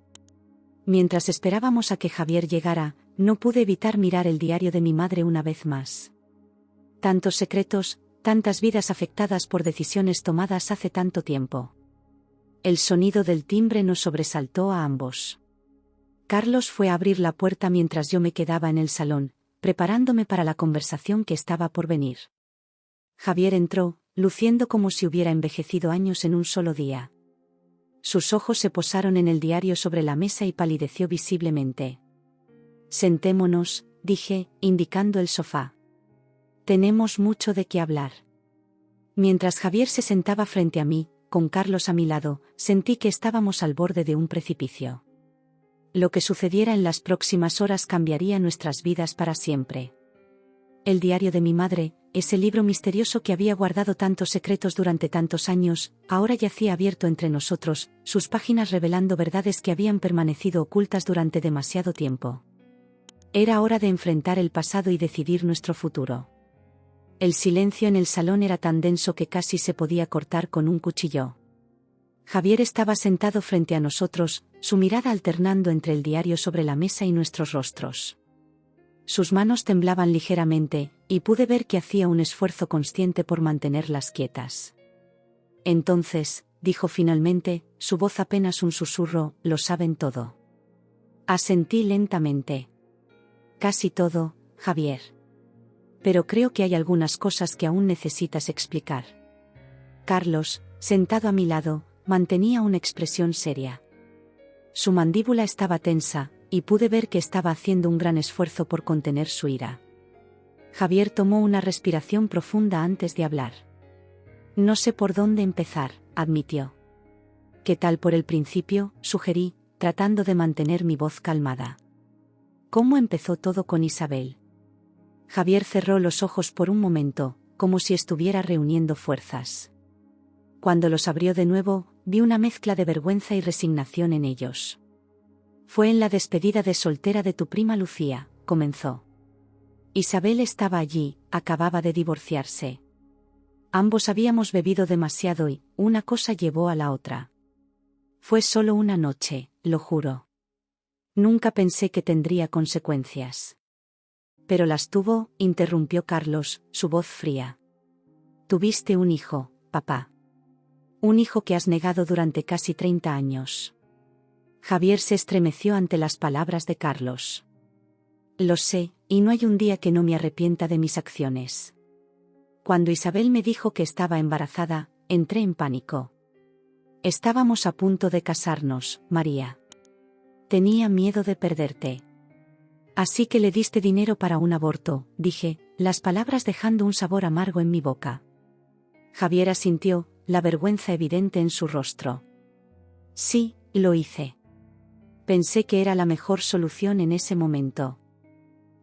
Speaker 1: Mientras esperábamos a que Javier llegara, no pude evitar mirar el diario de mi madre una vez más. Tantos secretos, tantas vidas afectadas por decisiones tomadas hace tanto tiempo. El sonido del timbre nos sobresaltó a ambos. Carlos fue a abrir la puerta mientras yo me quedaba en el salón, preparándome para la conversación que estaba por venir. Javier entró, luciendo como si hubiera envejecido años en un solo día. Sus ojos se posaron en el diario sobre la mesa y palideció visiblemente. Sentémonos, dije, indicando el sofá. Tenemos mucho de qué hablar. Mientras Javier se sentaba frente a mí, con Carlos a mi lado, sentí que estábamos al borde de un precipicio. Lo que sucediera en las próximas horas cambiaría nuestras vidas para siempre. El diario de mi madre, ese libro misterioso que había guardado tantos secretos durante tantos años, ahora yacía abierto entre nosotros, sus páginas revelando verdades que habían permanecido ocultas durante demasiado tiempo. Era hora de enfrentar el pasado y decidir nuestro futuro. El silencio en el salón era tan denso que casi se podía cortar con un cuchillo. Javier estaba sentado frente a nosotros, su mirada alternando entre el diario sobre la mesa y nuestros rostros. Sus manos temblaban ligeramente, y pude ver que hacía un esfuerzo consciente por mantenerlas quietas. Entonces, dijo finalmente, su voz apenas un susurro, lo saben todo. Asentí lentamente. Casi todo, Javier. Pero creo que hay algunas cosas que aún necesitas explicar. Carlos, sentado a mi lado, mantenía una expresión seria. Su mandíbula estaba tensa, y pude ver que estaba haciendo un gran esfuerzo por contener su ira. Javier tomó una respiración profunda antes de hablar. No sé por dónde empezar, admitió. ¿Qué tal por el principio?, sugerí, tratando de mantener mi voz calmada. ¿Cómo empezó todo con Isabel? Javier cerró los ojos por un momento, como si estuviera reuniendo fuerzas. Cuando los abrió de nuevo, vi una mezcla de vergüenza y resignación en ellos. Fue en la despedida de soltera de tu prima Lucía, comenzó. Isabel estaba allí, acababa de divorciarse. Ambos habíamos bebido demasiado y, una cosa llevó a la otra. Fue solo una noche, lo juro. Nunca pensé que tendría consecuencias. Pero las tuvo, interrumpió Carlos, su voz fría. Tuviste un hijo, papá. Un hijo que has negado durante casi 30 años. Javier se estremeció ante las palabras de Carlos. Lo sé, y no hay un día que no me arrepienta de mis acciones. Cuando Isabel me dijo que estaba embarazada, entré en pánico. Estábamos a punto de casarnos, María. Tenía miedo de perderte. Así que le diste dinero para un aborto, dije, las palabras dejando un sabor amargo en mi boca. Javier asintió, la vergüenza evidente en su rostro. Sí, lo hice. Pensé que era la mejor solución en ese momento.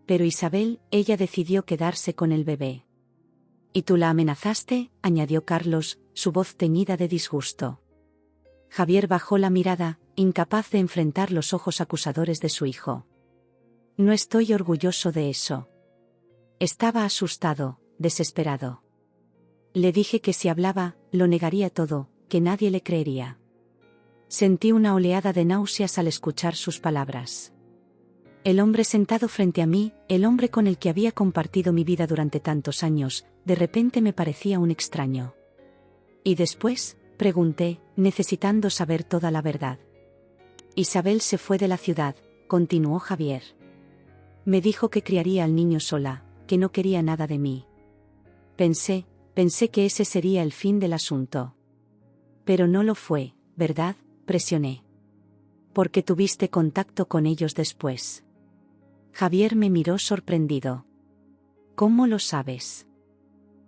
Speaker 1: Pero Isabel, ella decidió quedarse con el bebé. Y tú la amenazaste, añadió Carlos, su voz teñida de disgusto. Javier bajó la mirada, incapaz de enfrentar los ojos acusadores de su hijo. No estoy orgulloso de eso. Estaba asustado, desesperado. Le dije que si hablaba, lo negaría todo, que nadie le creería. Sentí una oleada de náuseas al escuchar sus palabras. El hombre sentado frente a mí, el hombre con el que había compartido mi vida durante tantos años, de repente me parecía un extraño. ¿Y después?, pregunté, necesitando saber toda la verdad. Isabel se fue de la ciudad, continuó Javier. Me dijo que criaría al niño sola, que no quería nada de mí. Pensé que ese sería el fin del asunto. Pero no lo fue, ¿verdad?, presioné. Porque tuviste contacto con ellos después. Javier me miró sorprendido. ¿Cómo lo sabes?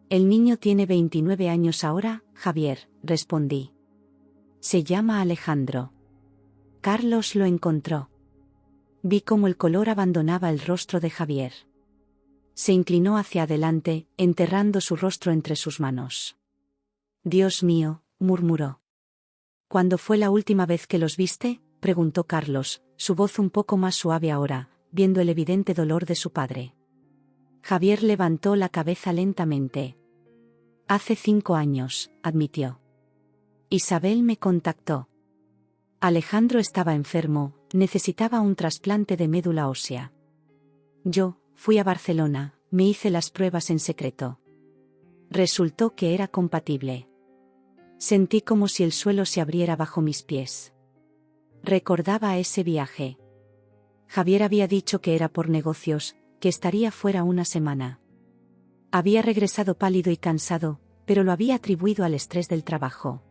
Speaker 1: El niño tiene 29 años ahora, Javier, respondí. Se llama Alejandro. Carlos lo encontró. Vi cómo el color abandonaba el rostro de Javier. Se inclinó hacia adelante, enterrando su rostro entre sus manos. Dios mío, murmuró. ¿Cuándo fue la última vez que los viste?, preguntó Carlos, su voz un poco más suave ahora, viendo el evidente dolor de su padre. Javier levantó la cabeza lentamente. Hace 5 años, admitió. Isabel me contactó. Alejandro estaba enfermo, necesitaba un trasplante de médula ósea. Yo fui a Barcelona, me hice las pruebas en secreto. Resultó que era compatible. Sentí como si el suelo se abriera bajo mis pies. Recordaba ese viaje. Javier había dicho que era por negocios, que estaría fuera una semana. Había regresado pálido y cansado, pero lo había atribuido al estrés del trabajo.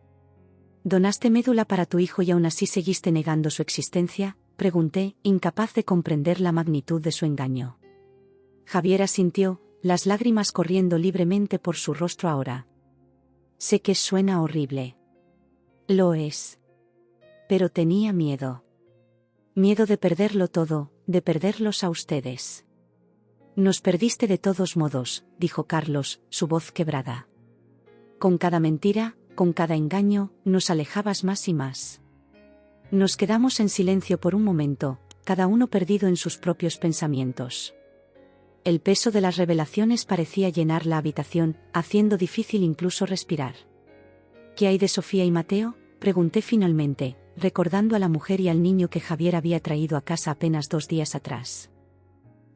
Speaker 1: ¿Donaste médula para tu hijo y aún así seguiste negando su existencia?, pregunté, incapaz de comprender la magnitud de su engaño. Javier asintió, las lágrimas corriendo libremente por su rostro ahora. Sé que suena horrible. Lo es. Pero tenía miedo. Miedo de perderlo todo, de perderlos a ustedes. Nos perdiste de todos modos, dijo Carlos, su voz quebrada. Con cada mentira, con cada engaño, nos alejabas más y más. Nos quedamos en silencio por un momento, cada uno perdido en sus propios pensamientos. El peso de las revelaciones parecía llenar la habitación, haciendo difícil incluso respirar. ¿Qué hay de Sofía y Mateo?, pregunté finalmente, recordando a la mujer y al niño que Javier había traído a casa apenas 2 días atrás.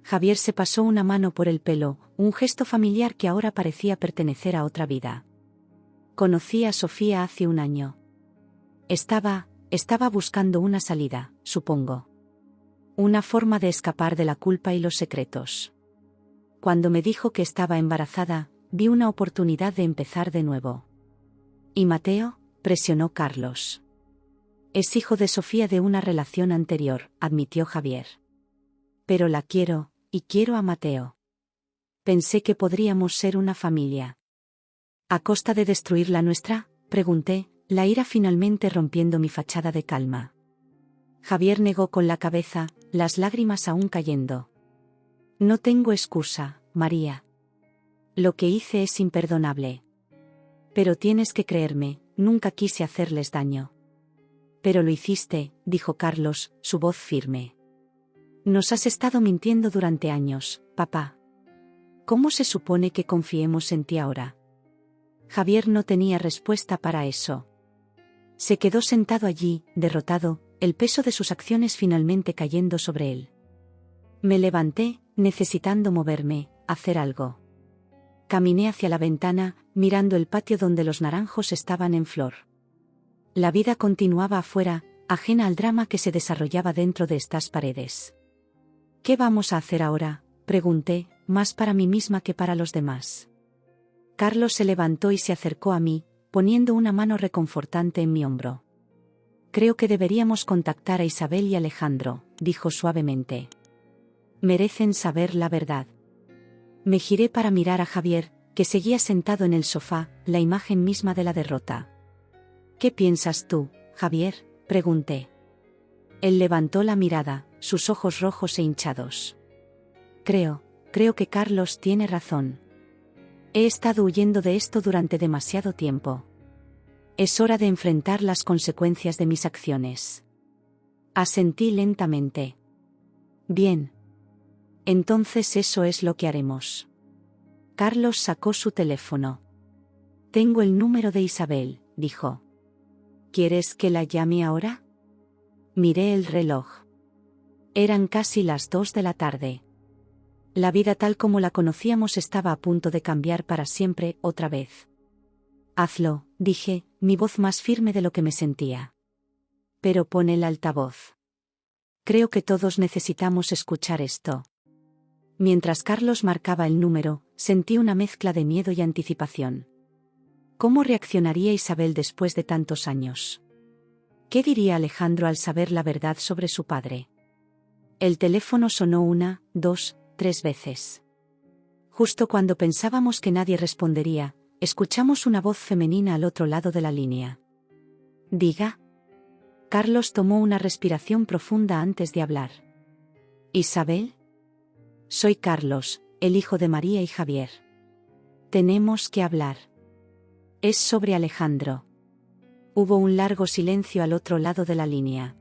Speaker 1: Javier se pasó una mano por el pelo, un gesto familiar que ahora parecía pertenecer a otra vida. Conocí a Sofía hace 1 año. Estaba buscando una salida, supongo. Una forma de escapar de la culpa y los secretos. Cuando me dijo que estaba embarazada, vi una oportunidad de empezar de nuevo. ¿Y Mateo?, presionó Carlos. Es hijo de Sofía de una relación anterior, admitió Javier. Pero la quiero, y quiero a Mateo. Pensé que podríamos ser una familia. ¿A costa de destruir la nuestra?, pregunté, la ira finalmente rompiendo mi fachada de calma. Javier negó con la cabeza, las lágrimas aún cayendo. No tengo excusa, María. Lo que hice es imperdonable. Pero tienes que creerme, nunca quise hacerles daño. Pero lo hiciste, dijo Carlos, su voz firme. Nos has estado mintiendo durante años, papá. ¿Cómo se supone que confiemos en ti ahora? Javier no tenía respuesta para eso. Se quedó sentado allí, derrotado, el peso de sus acciones finalmente cayendo sobre él. Me levanté, necesitando moverme, hacer algo. Caminé hacia la ventana, mirando el patio donde los naranjos estaban en flor. La vida continuaba afuera, ajena al drama que se desarrollaba dentro de estas paredes. ¿Qué vamos a hacer ahora?, pregunté, más para mí misma que para los demás. Carlos se levantó y se acercó a mí, poniendo una mano reconfortante en mi hombro. Creo que deberíamos contactar a Isabel y Alejandro, dijo suavemente. Merecen saber la verdad. Me giré para mirar a Javier, que seguía sentado en el sofá, la imagen misma de la derrota. ¿Qué piensas tú, Javier?, pregunté. Él levantó la mirada, sus ojos rojos e hinchados. Creo que Carlos tiene razón. He estado huyendo de esto durante demasiado tiempo. Es hora de enfrentar las consecuencias de mis acciones. Asentí lentamente. Bien. Entonces eso es lo que haremos. Carlos sacó su teléfono. Tengo el número de Isabel, dijo. ¿Quieres que la llame ahora? Miré el reloj. Eran casi las 2 de la tarde. La vida tal como la conocíamos estaba a punto de cambiar para siempre, otra vez. Hazlo, dije, mi voz más firme de lo que me sentía. Pero pon el altavoz. Creo que todos necesitamos escuchar esto. Mientras Carlos marcaba el número, sentí una mezcla de miedo y anticipación. ¿Cómo reaccionaría Isabel después de tantos años? ¿Qué diría Alejandro al saber la verdad sobre su padre? El teléfono sonó 1, 2, 3 veces. Justo cuando pensábamos que nadie respondería, escuchamos una voz femenina al otro lado de la línea. Diga. Carlos tomó una respiración profunda antes de hablar. ¿Isabel? Soy Carlos, el hijo de María y Javier. Tenemos que hablar. Es sobre Alejandro. Hubo un largo silencio al otro lado de la línea.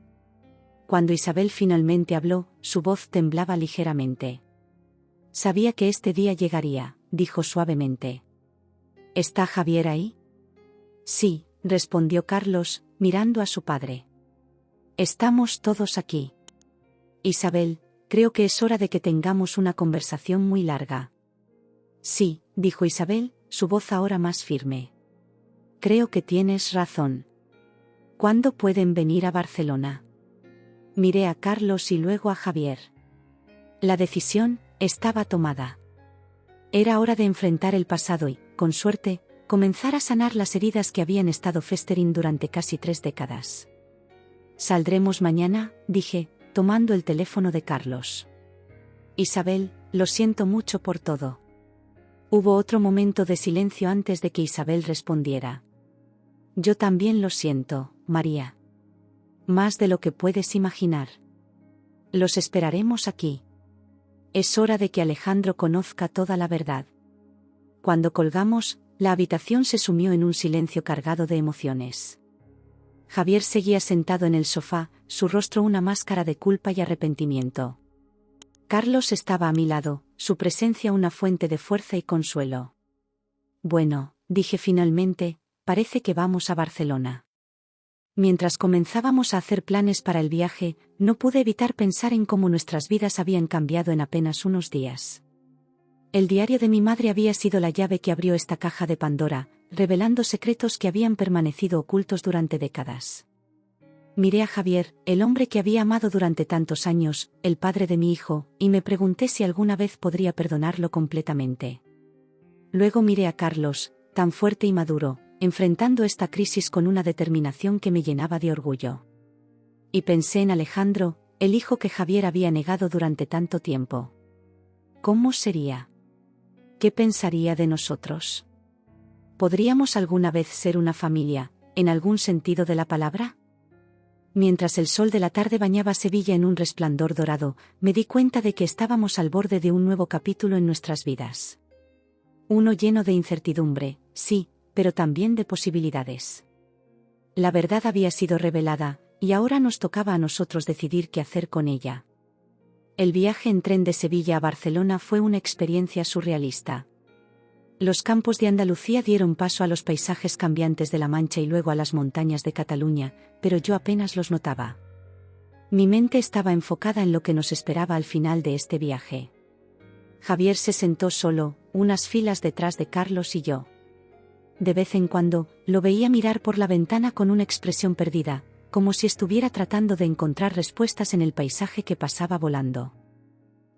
Speaker 1: Cuando Isabel finalmente habló, su voz temblaba ligeramente. Sabía que este día llegaría, dijo suavemente. ¿Está Javier ahí? Sí, respondió Carlos, mirando a su padre. Estamos todos aquí. Isabel, creo que es hora de que tengamos una conversación muy larga. Sí, dijo Isabel, su voz ahora más firme. Creo que tienes razón. ¿Cuándo pueden venir a Barcelona? Miré a Carlos y luego a Javier. La decisión estaba tomada. Era hora de enfrentar el pasado y, con suerte, comenzar a sanar las heridas que habían estado festering durante casi 3 décadas. Saldremos mañana, dije, tomando el teléfono de Carlos. Isabel, lo siento mucho por todo. Hubo otro momento de silencio antes de que Isabel respondiera. Yo también lo siento, María. Más de lo que puedes imaginar. Los esperaremos aquí. Es hora de que Alejandro conozca toda la verdad. Cuando colgamos, la habitación se sumió en un silencio cargado de emociones. Javier seguía sentado en el sofá, su rostro una máscara de culpa y arrepentimiento. Carlos estaba a mi lado, su presencia una fuente de fuerza y consuelo. Bueno, dije finalmente, parece que vamos a Barcelona. Mientras comenzábamos a hacer planes para el viaje, no pude evitar pensar en cómo nuestras vidas habían cambiado en apenas unos días. El diario de mi madre había sido la llave que abrió esta caja de Pandora, revelando secretos que habían permanecido ocultos durante décadas. Miré a Javier, el hombre que había amado durante tantos años, el padre de mi hijo, y me pregunté si alguna vez podría perdonarlo completamente. Luego miré a Carlos, tan fuerte y maduro, enfrentando esta crisis con una determinación que me llenaba de orgullo. Y pensé en Alejandro, el hijo que Javier había negado durante tanto tiempo. ¿Cómo sería? ¿Qué pensaría de nosotros? ¿Podríamos alguna vez ser una familia, en algún sentido de la palabra? Mientras el sol de la tarde bañaba Sevilla en un resplandor dorado, me di cuenta de que estábamos al borde de un nuevo capítulo en nuestras vidas. Uno lleno de incertidumbre, sí, pero también de posibilidades. La verdad había sido revelada, y ahora nos tocaba a nosotros decidir qué hacer con ella. El viaje en tren de Sevilla a Barcelona fue una experiencia surrealista. Los campos de Andalucía dieron paso a los paisajes cambiantes de La Mancha y luego a las montañas de Cataluña, pero yo apenas los notaba. Mi mente estaba enfocada en lo que nos esperaba al final de este viaje. Javier se sentó solo, unas filas detrás de Carlos y yo. De vez en cuando, lo veía mirar por la ventana con una expresión perdida, como si estuviera tratando de encontrar respuestas en el paisaje que pasaba volando.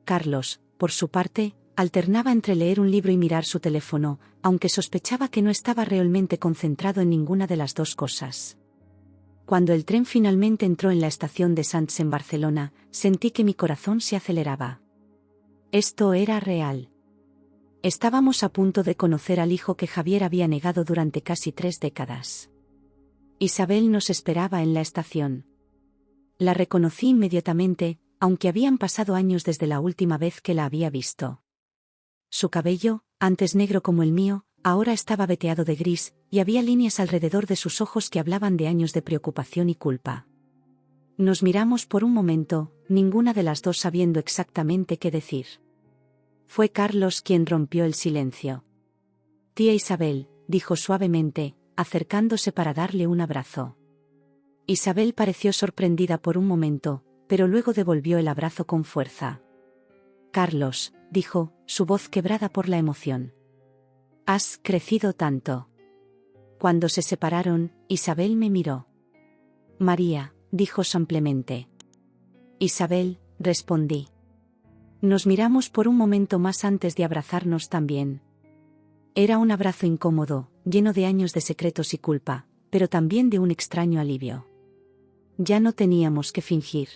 Speaker 1: Carlos, por su parte, Alternaba entre leer un libro y mirar su teléfono, aunque sospechaba que no estaba realmente concentrado en ninguna de las dos cosas. Cuando el tren finalmente entró en la estación de Sants en Barcelona, sentí que mi corazón se aceleraba. Esto era real. Estábamos a punto de conocer al hijo que Javier había negado durante casi 3 décadas. Isabel nos esperaba en la estación. La reconocí inmediatamente, aunque habían pasado años desde la última vez que la había visto. Su cabello, antes negro como el mío, ahora estaba veteado de gris, y había líneas alrededor de sus ojos que hablaban de años de preocupación y culpa. Nos miramos por un momento, ninguna de las dos sabiendo exactamente qué decir. Fue Carlos quien rompió el silencio. «Tía Isabel», dijo suavemente, acercándose para darle un abrazo. Isabel pareció sorprendida por un momento, pero luego devolvió el abrazo con fuerza. «Carlos», dijo, su voz quebrada por la emoción. «Has crecido tanto». Cuando se separaron, Isabel me miró. «María», dijo simplemente. «Isabel», respondí. Nos miramos por un momento más antes de abrazarnos también. Era un abrazo incómodo, lleno de años de secretos y culpa, pero también de un extraño alivio. Ya no teníamos que fingir.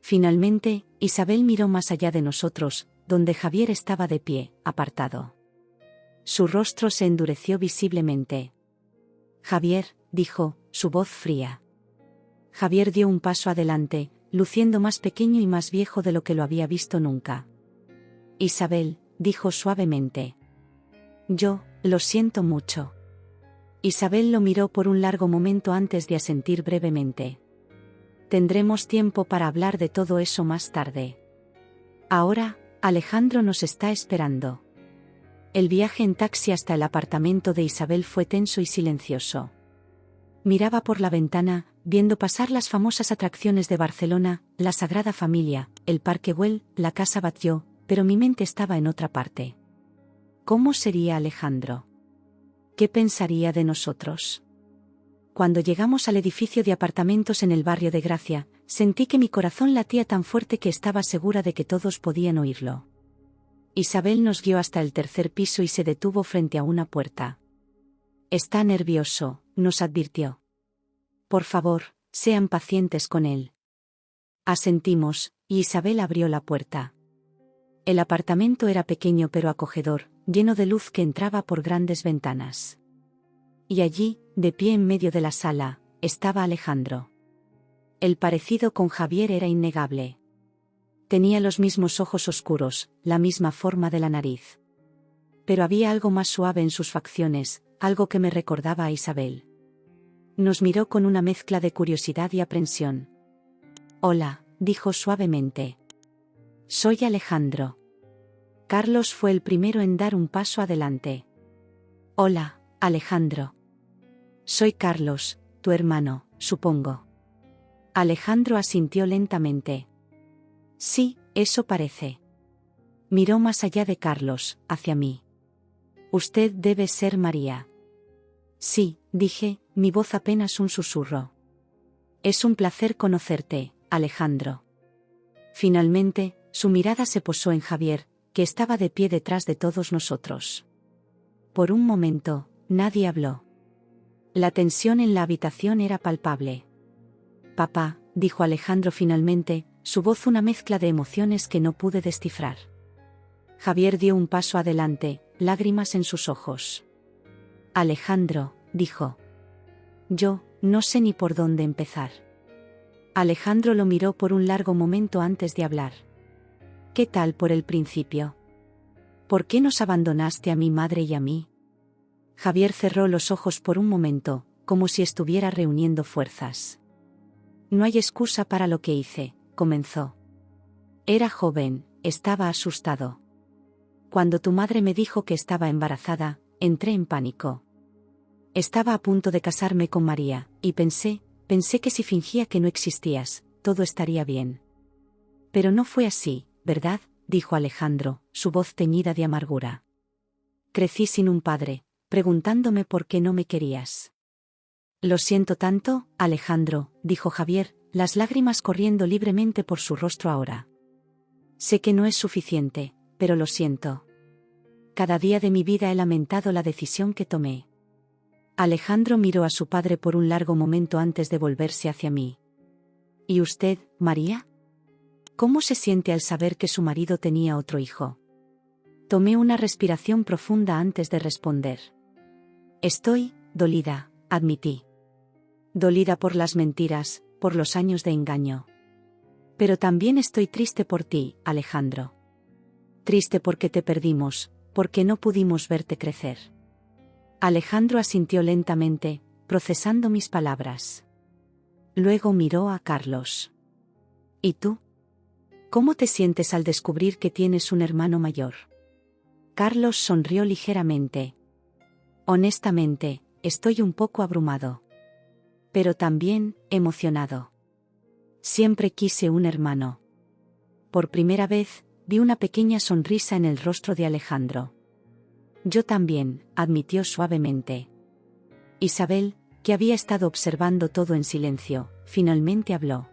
Speaker 1: Finalmente, Isabel miró más allá de nosotros, donde Javier estaba de pie, apartado. Su rostro se endureció visiblemente. «Javier», dijo, su voz fría. Javier dio un paso adelante, luciendo más pequeño y más viejo de lo que lo había visto nunca. «Isabel», dijo suavemente. «Yo, lo siento mucho». Isabel lo miró por un largo momento antes de asentir brevemente. «Tendremos tiempo para hablar de todo eso más tarde. Ahora, Alejandro nos está esperando». El viaje en taxi hasta el apartamento de Isabel fue tenso y silencioso. Miraba por la ventana, viendo pasar las famosas atracciones de Barcelona, la Sagrada Familia, el Parque Güell, la Casa Batlló, pero mi mente estaba en otra parte. ¿Cómo sería Alejandro? ¿Qué pensaría de nosotros? Cuando llegamos al edificio de apartamentos en el barrio de Gracia, sentí que mi corazón latía tan fuerte que estaba segura de que todos podían oírlo. Isabel nos guió hasta el 3er piso y se detuvo frente a una puerta. «Está nervioso», nos advirtió. «Por favor, sean pacientes con él». Asentimos, y Isabel abrió la puerta. El apartamento era pequeño pero acogedor, lleno de luz que entraba por grandes ventanas. Y allí, de pie en medio de la sala, estaba Alejandro. El parecido con Javier era innegable. Tenía los mismos ojos oscuros, la misma forma de la nariz. Pero había algo más suave en sus facciones, algo que me recordaba a Isabel. Nos miró con una mezcla de curiosidad y aprensión. «Hola», dijo suavemente. «Soy Alejandro». Carlos fue el primero en dar un paso adelante. «Hola, Alejandro». «Soy Carlos, tu hermano, supongo». Alejandro asintió lentamente. «Sí, eso parece». Miró más allá de Carlos, hacia mí. «Usted debe ser María». «Sí», dije, mi voz apenas un susurro. «Es un placer conocerte, Alejandro». Finalmente, su mirada se posó en Javier, que estaba de pie detrás de todos nosotros. Por un momento, nadie habló. La tensión en la habitación era palpable. «Papá», dijo Alejandro finalmente, su voz una mezcla de emociones que no pude descifrar. Javier dio un paso adelante, lágrimas en sus ojos. «Alejandro», dijo. «Yo, no sé ni por dónde empezar». Alejandro lo miró por un largo momento antes de hablar. «¿Qué tal por el principio? ¿Por qué nos abandonaste a mi madre y a mí?» Javier cerró los ojos por un momento, como si estuviera reuniendo fuerzas. «No hay excusa para lo que hice», comenzó. «Era joven, estaba asustado. Cuando tu madre me dijo que estaba embarazada, entré en pánico. Estaba a punto de casarme con María, y pensé que si fingía que no existías, todo estaría bien. Pero no fue así, ¿verdad?», dijo Alejandro, su voz teñida de amargura. «Crecí sin un padre, preguntándome por qué no me querías». «Lo siento tanto, Alejandro», dijo Javier, las lágrimas corriendo libremente por su rostro ahora. «Sé que no es suficiente, pero lo siento. Cada día de mi vida he lamentado la decisión que tomé. Alejandro miró a su padre por un largo momento antes de volverse hacia mí. ¿Y usted, María? ¿Cómo se siente al saber que su marido tenía otro hijo? Tomé una respiración profunda antes de responder. Estoy dolida, admití. Dolida por las mentiras, por los años de engaño. Pero también estoy triste por ti, Alejandro. Triste porque te perdimos, porque no pudimos verte crecer. Alejandro asintió lentamente, procesando mis palabras. Luego miró a Carlos. ¿Y tú? ¿Cómo te sientes al descubrir que tienes un hermano mayor? Carlos sonrió ligeramente. Honestamente, estoy un poco abrumado. Pero también, emocionado. Siempre quise un hermano. Por primera vez, vi una pequeña sonrisa en el rostro de Alejandro. Yo también, admitió suavemente. Isabel, que había estado observando todo en silencio, finalmente habló.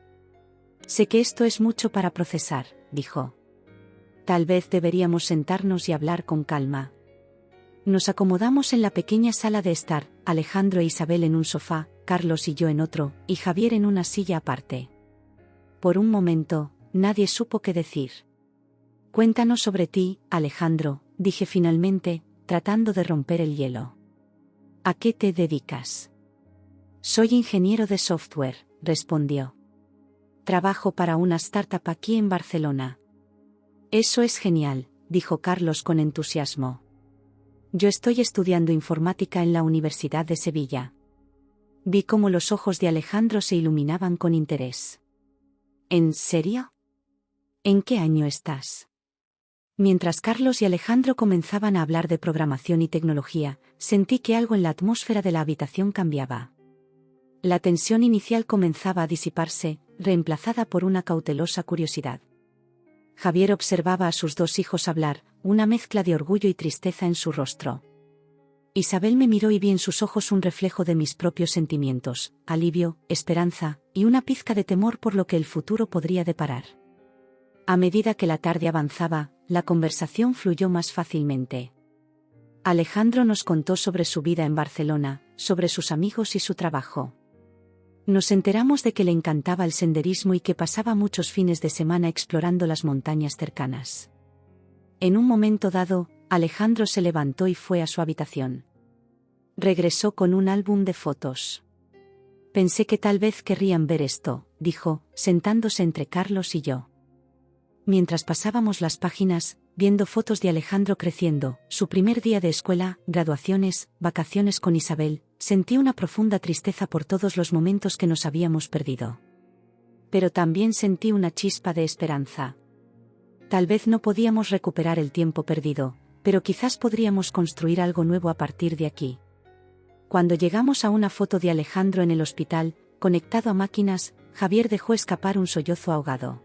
Speaker 1: Sé que esto es mucho para procesar, dijo. Tal vez deberíamos sentarnos y hablar con calma. Nos acomodamos en la pequeña sala de estar, Alejandro e Isabel en un sofá, Carlos y yo en otro, y Javier en una silla aparte. Por un momento, nadie supo qué decir. Cuéntanos sobre ti, Alejandro, dije finalmente, tratando de romper el hielo. ¿A qué te dedicas? Soy ingeniero de software, respondió. Trabajo para una startup aquí en Barcelona. Eso es genial, dijo Carlos con entusiasmo. Yo estoy estudiando informática en la Universidad de Sevilla. Vi cómo los ojos de Alejandro se iluminaban con interés. ¿En serio? ¿En qué año estás? Mientras Carlos y Alejandro comenzaban a hablar de programación y tecnología, sentí que algo en la atmósfera de la habitación cambiaba. La tensión inicial comenzaba a disiparse, reemplazada por una cautelosa curiosidad. Javier observaba a sus dos hijos hablar, una mezcla de orgullo y tristeza en su rostro. Isabel me miró y vi en sus ojos un reflejo de mis propios sentimientos, alivio, esperanza, y una pizca de temor por lo que el futuro podría deparar. A medida que la tarde avanzaba, la conversación fluyó más fácilmente. Alejandro nos contó sobre su vida en Barcelona, sobre sus amigos y su trabajo. Nos enteramos de que le encantaba el senderismo y que pasaba muchos fines de semana explorando las montañas cercanas. En un momento dado, Alejandro se levantó y fue a su habitación. Regresó con un álbum de fotos. Pensé que tal vez querrían ver esto, dijo, sentándose entre Carlos y yo. Mientras pasábamos las páginas, viendo fotos de Alejandro creciendo, su primer día de escuela, graduaciones, vacaciones con Isabel, sentí una profunda tristeza por todos los momentos que nos habíamos perdido. Pero también sentí una chispa de esperanza. Tal vez no podíamos recuperar el tiempo perdido, pero quizás podríamos construir algo nuevo a partir de aquí. Cuando llegamos a una foto de Alejandro en el hospital, conectado a máquinas, Javier dejó escapar un sollozo ahogado.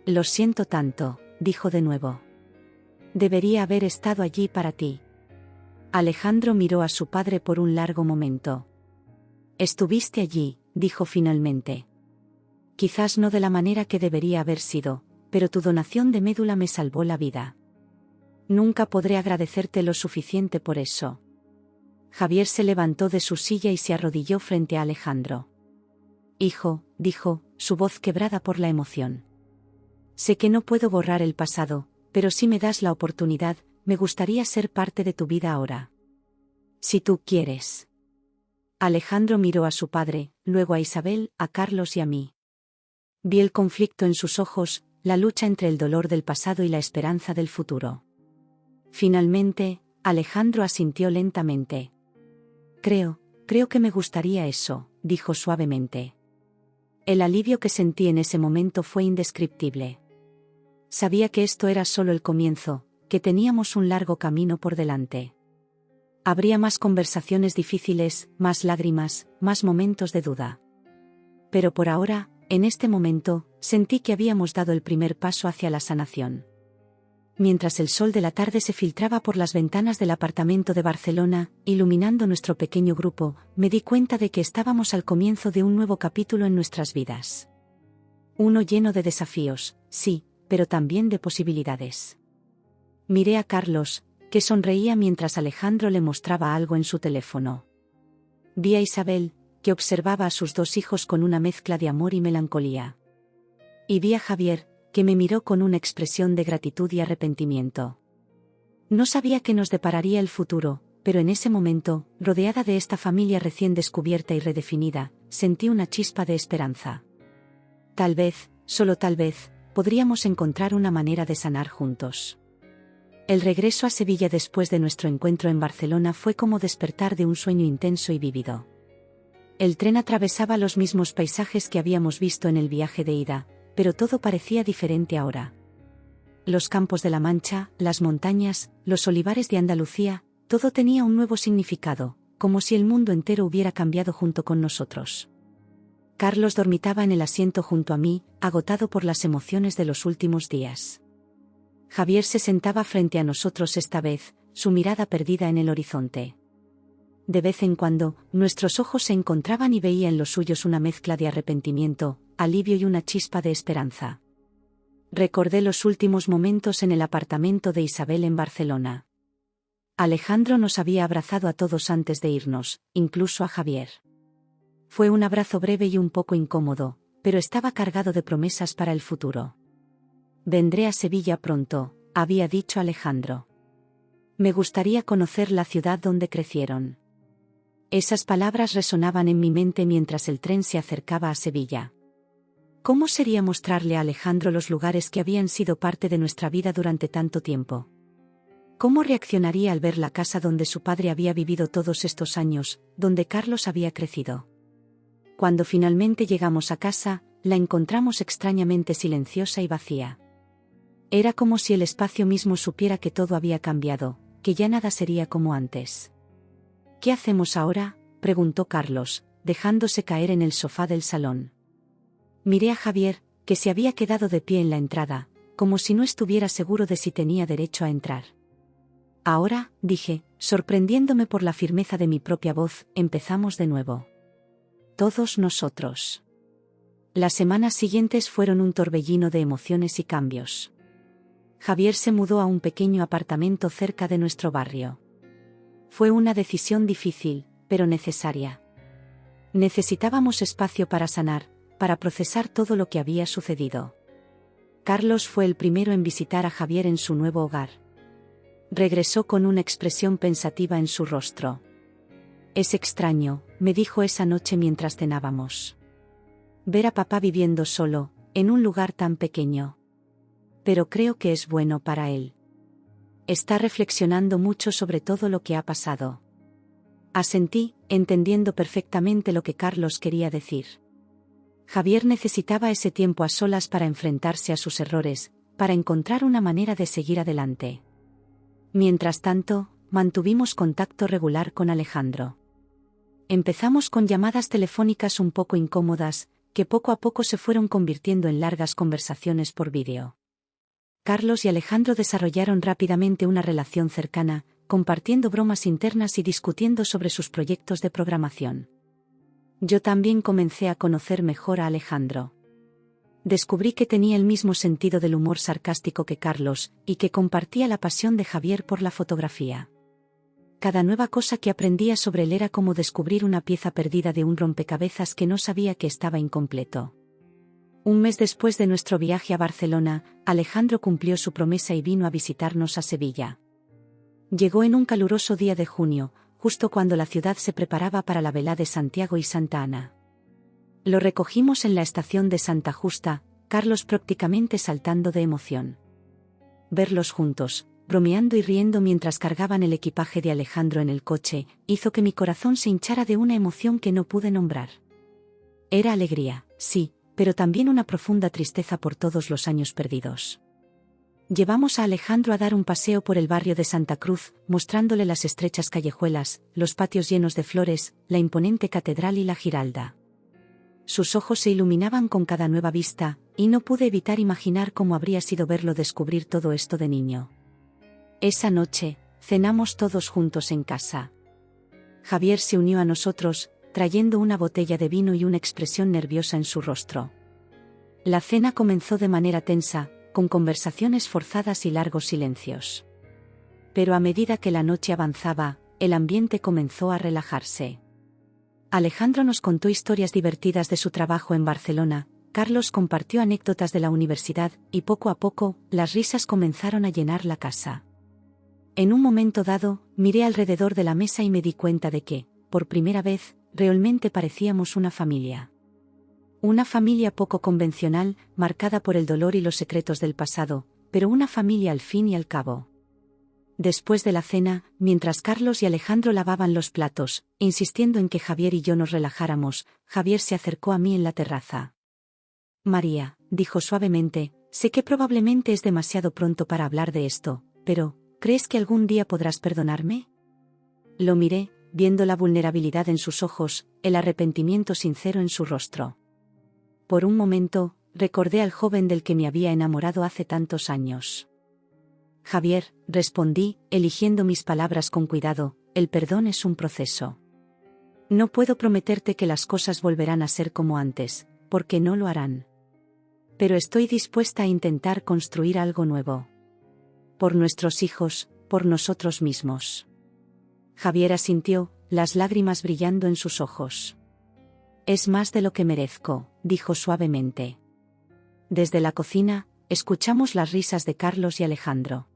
Speaker 1: Lo siento tanto, dijo de nuevo. Debería haber estado allí para ti. Alejandro miró a su padre por un largo momento. Estuviste allí, dijo finalmente. Quizás no de la manera que debería haber sido, pero tu donación de médula me salvó la vida. Nunca podré agradecerte lo suficiente por eso. Javier se levantó de su silla y se arrodilló frente a Alejandro. Hijo, dijo, su voz quebrada por la emoción. Sé que no puedo borrar el pasado, pero si me das la oportunidad, me gustaría ser parte de tu vida ahora. Si tú quieres. Alejandro miró a su padre, luego a Isabel, a Carlos y a mí. Vi el conflicto en sus ojos, la lucha entre el dolor del pasado y la esperanza del futuro. Finalmente, Alejandro asintió lentamente. Creo que me gustaría eso, dijo suavemente. El alivio que sentí en ese momento fue indescriptible. Sabía que esto era solo el comienzo, que teníamos un largo camino por delante. Habría más conversaciones difíciles, más lágrimas, más momentos de duda. Pero por ahora, en este momento, sentí que habíamos dado el primer paso hacia la sanación. Mientras el sol de la tarde se filtraba por las ventanas del apartamento de Barcelona, iluminando nuestro pequeño grupo, me di cuenta de que estábamos al comienzo de un nuevo capítulo en nuestras vidas. Uno lleno de desafíos, sí, pero también de posibilidades. Miré a Carlos, que sonreía mientras Alejandro le mostraba algo en su teléfono. Vi a Isabel, que observaba a sus 2 hijos con una mezcla de amor y melancolía. Y vi a Javier, que me miró con una expresión de gratitud y arrepentimiento. No sabía qué nos depararía el futuro, pero en ese momento, rodeada de esta familia recién descubierta y redefinida, sentí una chispa de esperanza. Tal vez, solo tal vez, podríamos encontrar una manera de sanar juntos. El regreso a Sevilla después de nuestro encuentro en Barcelona fue como despertar de un sueño intenso y vívido. El tren atravesaba los mismos paisajes que habíamos visto en el viaje de ida, pero todo parecía diferente ahora. Los campos de la Mancha, las montañas, los olivares de Andalucía, todo tenía un nuevo significado, como si el mundo entero hubiera cambiado junto con nosotros. Carlos dormitaba en el asiento junto a mí, agotado por las emociones de los últimos días. Javier se sentaba frente a nosotros esta vez, su mirada perdida en el horizonte. De vez en cuando, nuestros ojos se encontraban y veía en los suyos una mezcla de arrepentimiento, alivio y una chispa de esperanza. Recordé los últimos momentos en el apartamento de Isabel en Barcelona. Alejandro nos había abrazado a todos antes de irnos, incluso a Javier. Fue un abrazo breve y un poco incómodo, pero estaba cargado de promesas para el futuro. Vendré a Sevilla pronto, había dicho Alejandro. Me gustaría conocer la ciudad donde crecieron. Esas palabras resonaban en mi mente mientras el tren se acercaba a Sevilla. ¿Cómo sería mostrarle a Alejandro los lugares que habían sido parte de nuestra vida durante tanto tiempo? ¿Cómo reaccionaría al ver la casa donde su padre había vivido todos estos años, donde Carlos había crecido? Cuando finalmente llegamos a casa, la encontramos extrañamente silenciosa y vacía. Era como si el espacio mismo supiera que todo había cambiado, que ya nada sería como antes. ¿Qué hacemos ahora?, preguntó Carlos, dejándose caer en el sofá del salón. Miré a Javier, que se había quedado de pie en la entrada, como si no estuviera seguro de si tenía derecho a entrar. Ahora, dije, sorprendiéndome por la firmeza de mi propia voz, empezamos de nuevo. Todos nosotros. Las semanas siguientes fueron un torbellino de emociones y cambios. Javier se mudó a un pequeño apartamento cerca de nuestro barrio. Fue una decisión difícil, pero necesaria. Necesitábamos espacio para sanar, para procesar todo lo que había sucedido. Carlos fue el primero en visitar a Javier en su nuevo hogar. Regresó con una expresión pensativa en su rostro. Es extraño, me dijo esa noche mientras cenábamos. Ver a papá viviendo solo, en un lugar tan pequeño. Pero creo que es bueno para él. Está reflexionando mucho sobre todo lo que ha pasado. Asentí, entendiendo perfectamente lo que Carlos quería decir. Javier necesitaba ese tiempo a solas para enfrentarse a sus errores, para encontrar una manera de seguir adelante. Mientras tanto, mantuvimos contacto regular con Alejandro. Empezamos con llamadas telefónicas un poco incómodas, que poco a poco se fueron convirtiendo en largas conversaciones por vídeo. Carlos y Alejandro desarrollaron rápidamente una relación cercana, compartiendo bromas internas y discutiendo sobre sus proyectos de programación. Yo también comencé a conocer mejor a Alejandro. Descubrí que tenía el mismo sentido del humor sarcástico que Carlos, y que compartía la pasión de Javier por la fotografía. Cada nueva cosa que aprendía sobre él era como descubrir una pieza perdida de un rompecabezas que no sabía que estaba incompleto. Un mes después de nuestro viaje a Barcelona, Alejandro cumplió su promesa y vino a visitarnos a Sevilla. Llegó en un caluroso día de junio, justo cuando la ciudad se preparaba para la velada de Santiago y Santa Ana. Lo recogimos en la estación de Santa Justa, Carlos prácticamente saltando de emoción. Verlos juntos, bromeando y riendo mientras cargaban el equipaje de Alejandro en el coche, hizo que mi corazón se hinchara de una emoción que no pude nombrar. Era alegría, sí, pero también una profunda tristeza por todos los años perdidos. Llevamos a Alejandro a dar un paseo por el barrio de Santa Cruz, mostrándole las estrechas callejuelas, los patios llenos de flores, la imponente catedral y la Giralda. Sus ojos se iluminaban con cada nueva vista, y no pude evitar imaginar cómo habría sido verlo descubrir todo esto de niño. Esa noche, cenamos todos juntos en casa. Javier se unió a nosotros, trayendo una botella de vino y una expresión nerviosa en su rostro. La cena comenzó de manera tensa, con conversaciones forzadas y largos silencios. Pero a medida que la noche avanzaba, el ambiente comenzó a relajarse. Alejandro nos contó historias divertidas de su trabajo en Barcelona, Carlos compartió anécdotas de la universidad, y poco a poco, las risas comenzaron a llenar la casa. En un momento dado, miré alrededor de la mesa y me di cuenta de que, por primera vez, realmente parecíamos una familia. Una familia poco convencional, marcada por el dolor y los secretos del pasado, pero una familia al fin y al cabo. Después de la cena, mientras Carlos y Alejandro lavaban los platos, insistiendo en que Javier y yo nos relajáramos, Javier se acercó a mí en la terraza. María, dijo suavemente, sé que probablemente es demasiado pronto para hablar de esto, pero, ¿crees que algún día podrás perdonarme? Lo miré, viendo la vulnerabilidad en sus ojos, el arrepentimiento sincero en su rostro. Por un momento, recordé al joven del que me había enamorado hace tantos años. Javier, respondí, eligiendo mis palabras con cuidado, el perdón es un proceso. No puedo prometerte que las cosas volverán a ser como antes, porque no lo harán. Pero estoy dispuesta a intentar construir algo nuevo. Por nuestros hijos, por nosotros mismos. Javier asintió, las lágrimas brillando en sus ojos. Es más de lo que merezco, dijo suavemente. Desde la cocina, escuchamos las risas de Carlos y Alejandro.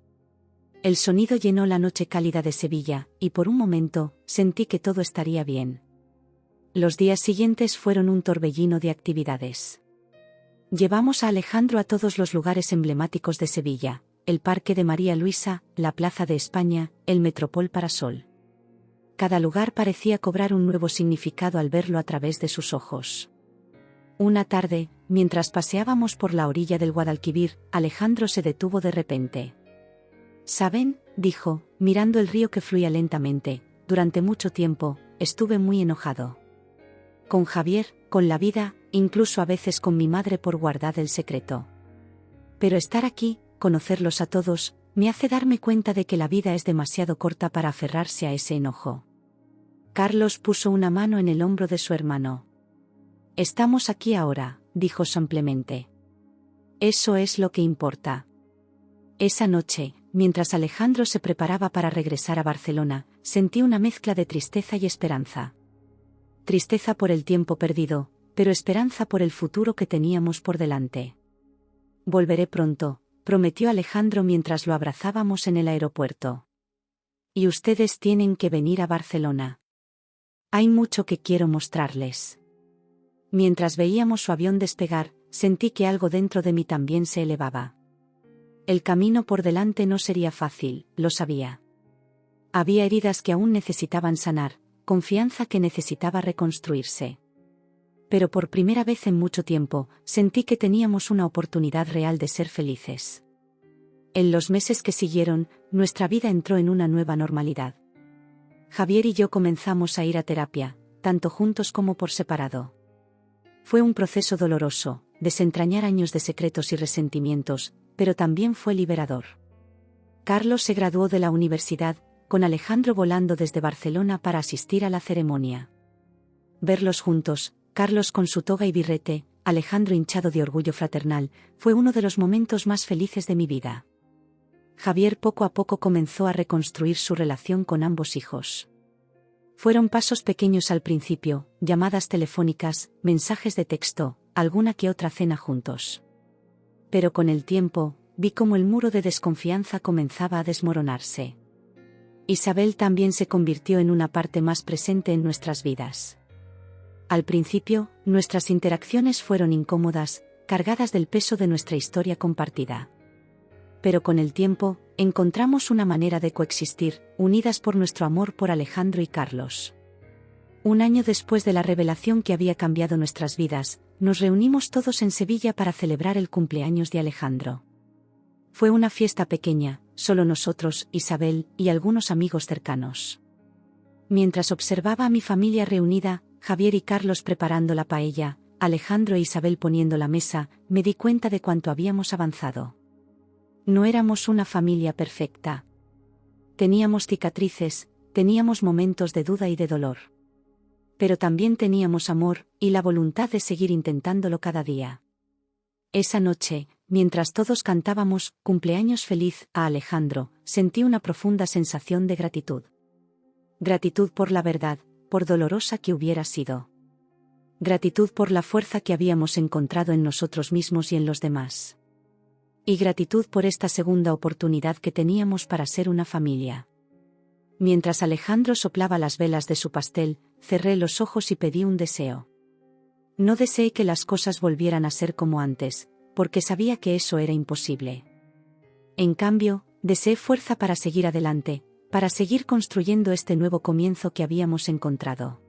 Speaker 1: El sonido llenó la noche cálida de Sevilla, y por un momento, sentí que todo estaría bien. Los días siguientes fueron un torbellino de actividades. Llevamos a Alejandro a todos los lugares emblemáticos de Sevilla, el Parque de María Luisa, la Plaza de España, el Metropol Parasol. Cada lugar parecía cobrar un nuevo significado al verlo a través de sus ojos. Una tarde, mientras paseábamos por la orilla del Guadalquivir, Alejandro se detuvo de repente. ¿Saben?, dijo, mirando el río que fluía lentamente, durante mucho tiempo, estuve muy enojado. Con Javier, con la vida, incluso a veces con mi madre por guardar el secreto. Pero estar aquí, conocerlos a todos, me hace darme cuenta de que la vida es demasiado corta para aferrarse a ese enojo. Carlos puso una mano en el hombro de su hermano. Estamos aquí ahora, dijo simplemente. Eso es lo que importa. Esa noche, mientras Alejandro se preparaba para regresar a Barcelona, sentí una mezcla de tristeza y esperanza. Tristeza por el tiempo perdido, pero esperanza por el futuro que teníamos por delante. Volveré pronto, prometió Alejandro mientras lo abrazábamos en el aeropuerto. Y ustedes tienen que venir a Barcelona. Hay mucho que quiero mostrarles. Mientras veíamos su avión despegar, sentí que algo dentro de mí también se elevaba. El camino por delante no sería fácil, lo sabía. Había heridas que aún necesitaban sanar, confianza que necesitaba reconstruirse. Pero por primera vez en mucho tiempo, sentí que teníamos una oportunidad real de ser felices. En los meses que siguieron, nuestra vida entró en una nueva normalidad. Javier y yo comenzamos a ir a terapia, tanto juntos como por separado. Fue un proceso doloroso, desentrañar años de secretos y resentimientos, pero también fue liberador. Carlos se graduó de la universidad, con Alejandro volando desde Barcelona para asistir a la ceremonia. Verlos juntos, Carlos con su toga y birrete, Alejandro hinchado de orgullo fraternal, fue uno de los momentos más felices de mi vida. Javier poco a poco comenzó a reconstruir su relación con ambos hijos. Fueron pasos pequeños al principio, llamadas telefónicas, mensajes de texto, alguna que otra cena juntos. Pero con el tiempo, vi cómo el muro de desconfianza comenzaba a desmoronarse. Isabel también se convirtió en una parte más presente en nuestras vidas. Al principio, nuestras interacciones fueron incómodas, cargadas del peso de nuestra historia compartida. Pero con el tiempo, encontramos una manera de coexistir, unidas por nuestro amor por Alejandro y Carlos. Un año después de la revelación que había cambiado nuestras vidas, nos reunimos todos en Sevilla para celebrar el cumpleaños de Alejandro. Fue una fiesta pequeña, solo nosotros, Isabel, y algunos amigos cercanos. Mientras observaba a mi familia reunida, Javier y Carlos preparando la paella, Alejandro e Isabel poniendo la mesa, me di cuenta de cuánto habíamos avanzado. No éramos una familia perfecta. Teníamos cicatrices, teníamos momentos de duda y de dolor. Pero también teníamos amor, y la voluntad de seguir intentándolo cada día. Esa noche, mientras todos cantábamos «Cumpleaños feliz» a Alejandro, sentí una profunda sensación de gratitud. Gratitud por la verdad, por dolorosa que hubiera sido. Gratitud por la fuerza que habíamos encontrado en nosotros mismos y en los demás. Y gratitud por esta segunda oportunidad que teníamos para ser una familia. Mientras Alejandro soplaba las velas de su pastel, cerré los ojos y pedí un deseo. No deseé que las cosas volvieran a ser como antes, porque sabía que eso era imposible. En cambio, deseé fuerza para seguir adelante, para seguir construyendo este nuevo comienzo que habíamos encontrado.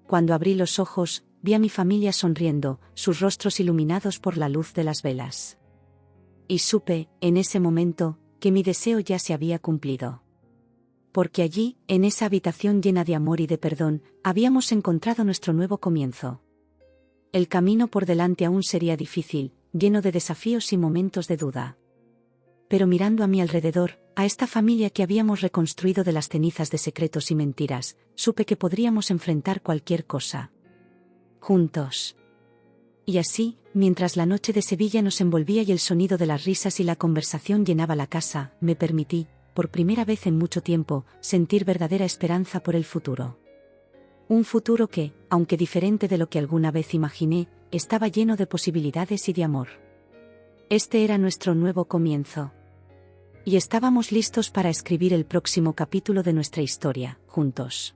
Speaker 1: Cuando abrí los ojos, vi a mi familia sonriendo, sus rostros iluminados por la luz de las velas. Y supe, en ese momento, que mi deseo ya se había cumplido. Porque allí, en esa habitación llena de amor y de perdón, habíamos encontrado nuestro nuevo comienzo. El camino por delante aún sería difícil, lleno de desafíos y momentos de duda. Pero mirando a mi alrededor, a esta familia que habíamos reconstruido de las cenizas de secretos y mentiras, supe que podríamos enfrentar cualquier cosa. Juntos. Y así, mientras la noche de Sevilla nos envolvía y el sonido de las risas y la conversación llenaba la casa, me permití, por primera vez en mucho tiempo, sentir verdadera esperanza por el futuro. Un futuro que, aunque diferente de lo que alguna vez imaginé, estaba lleno de posibilidades y de amor. Este era nuestro nuevo comienzo. Y estábamos listos para escribir el próximo capítulo de nuestra historia, juntos.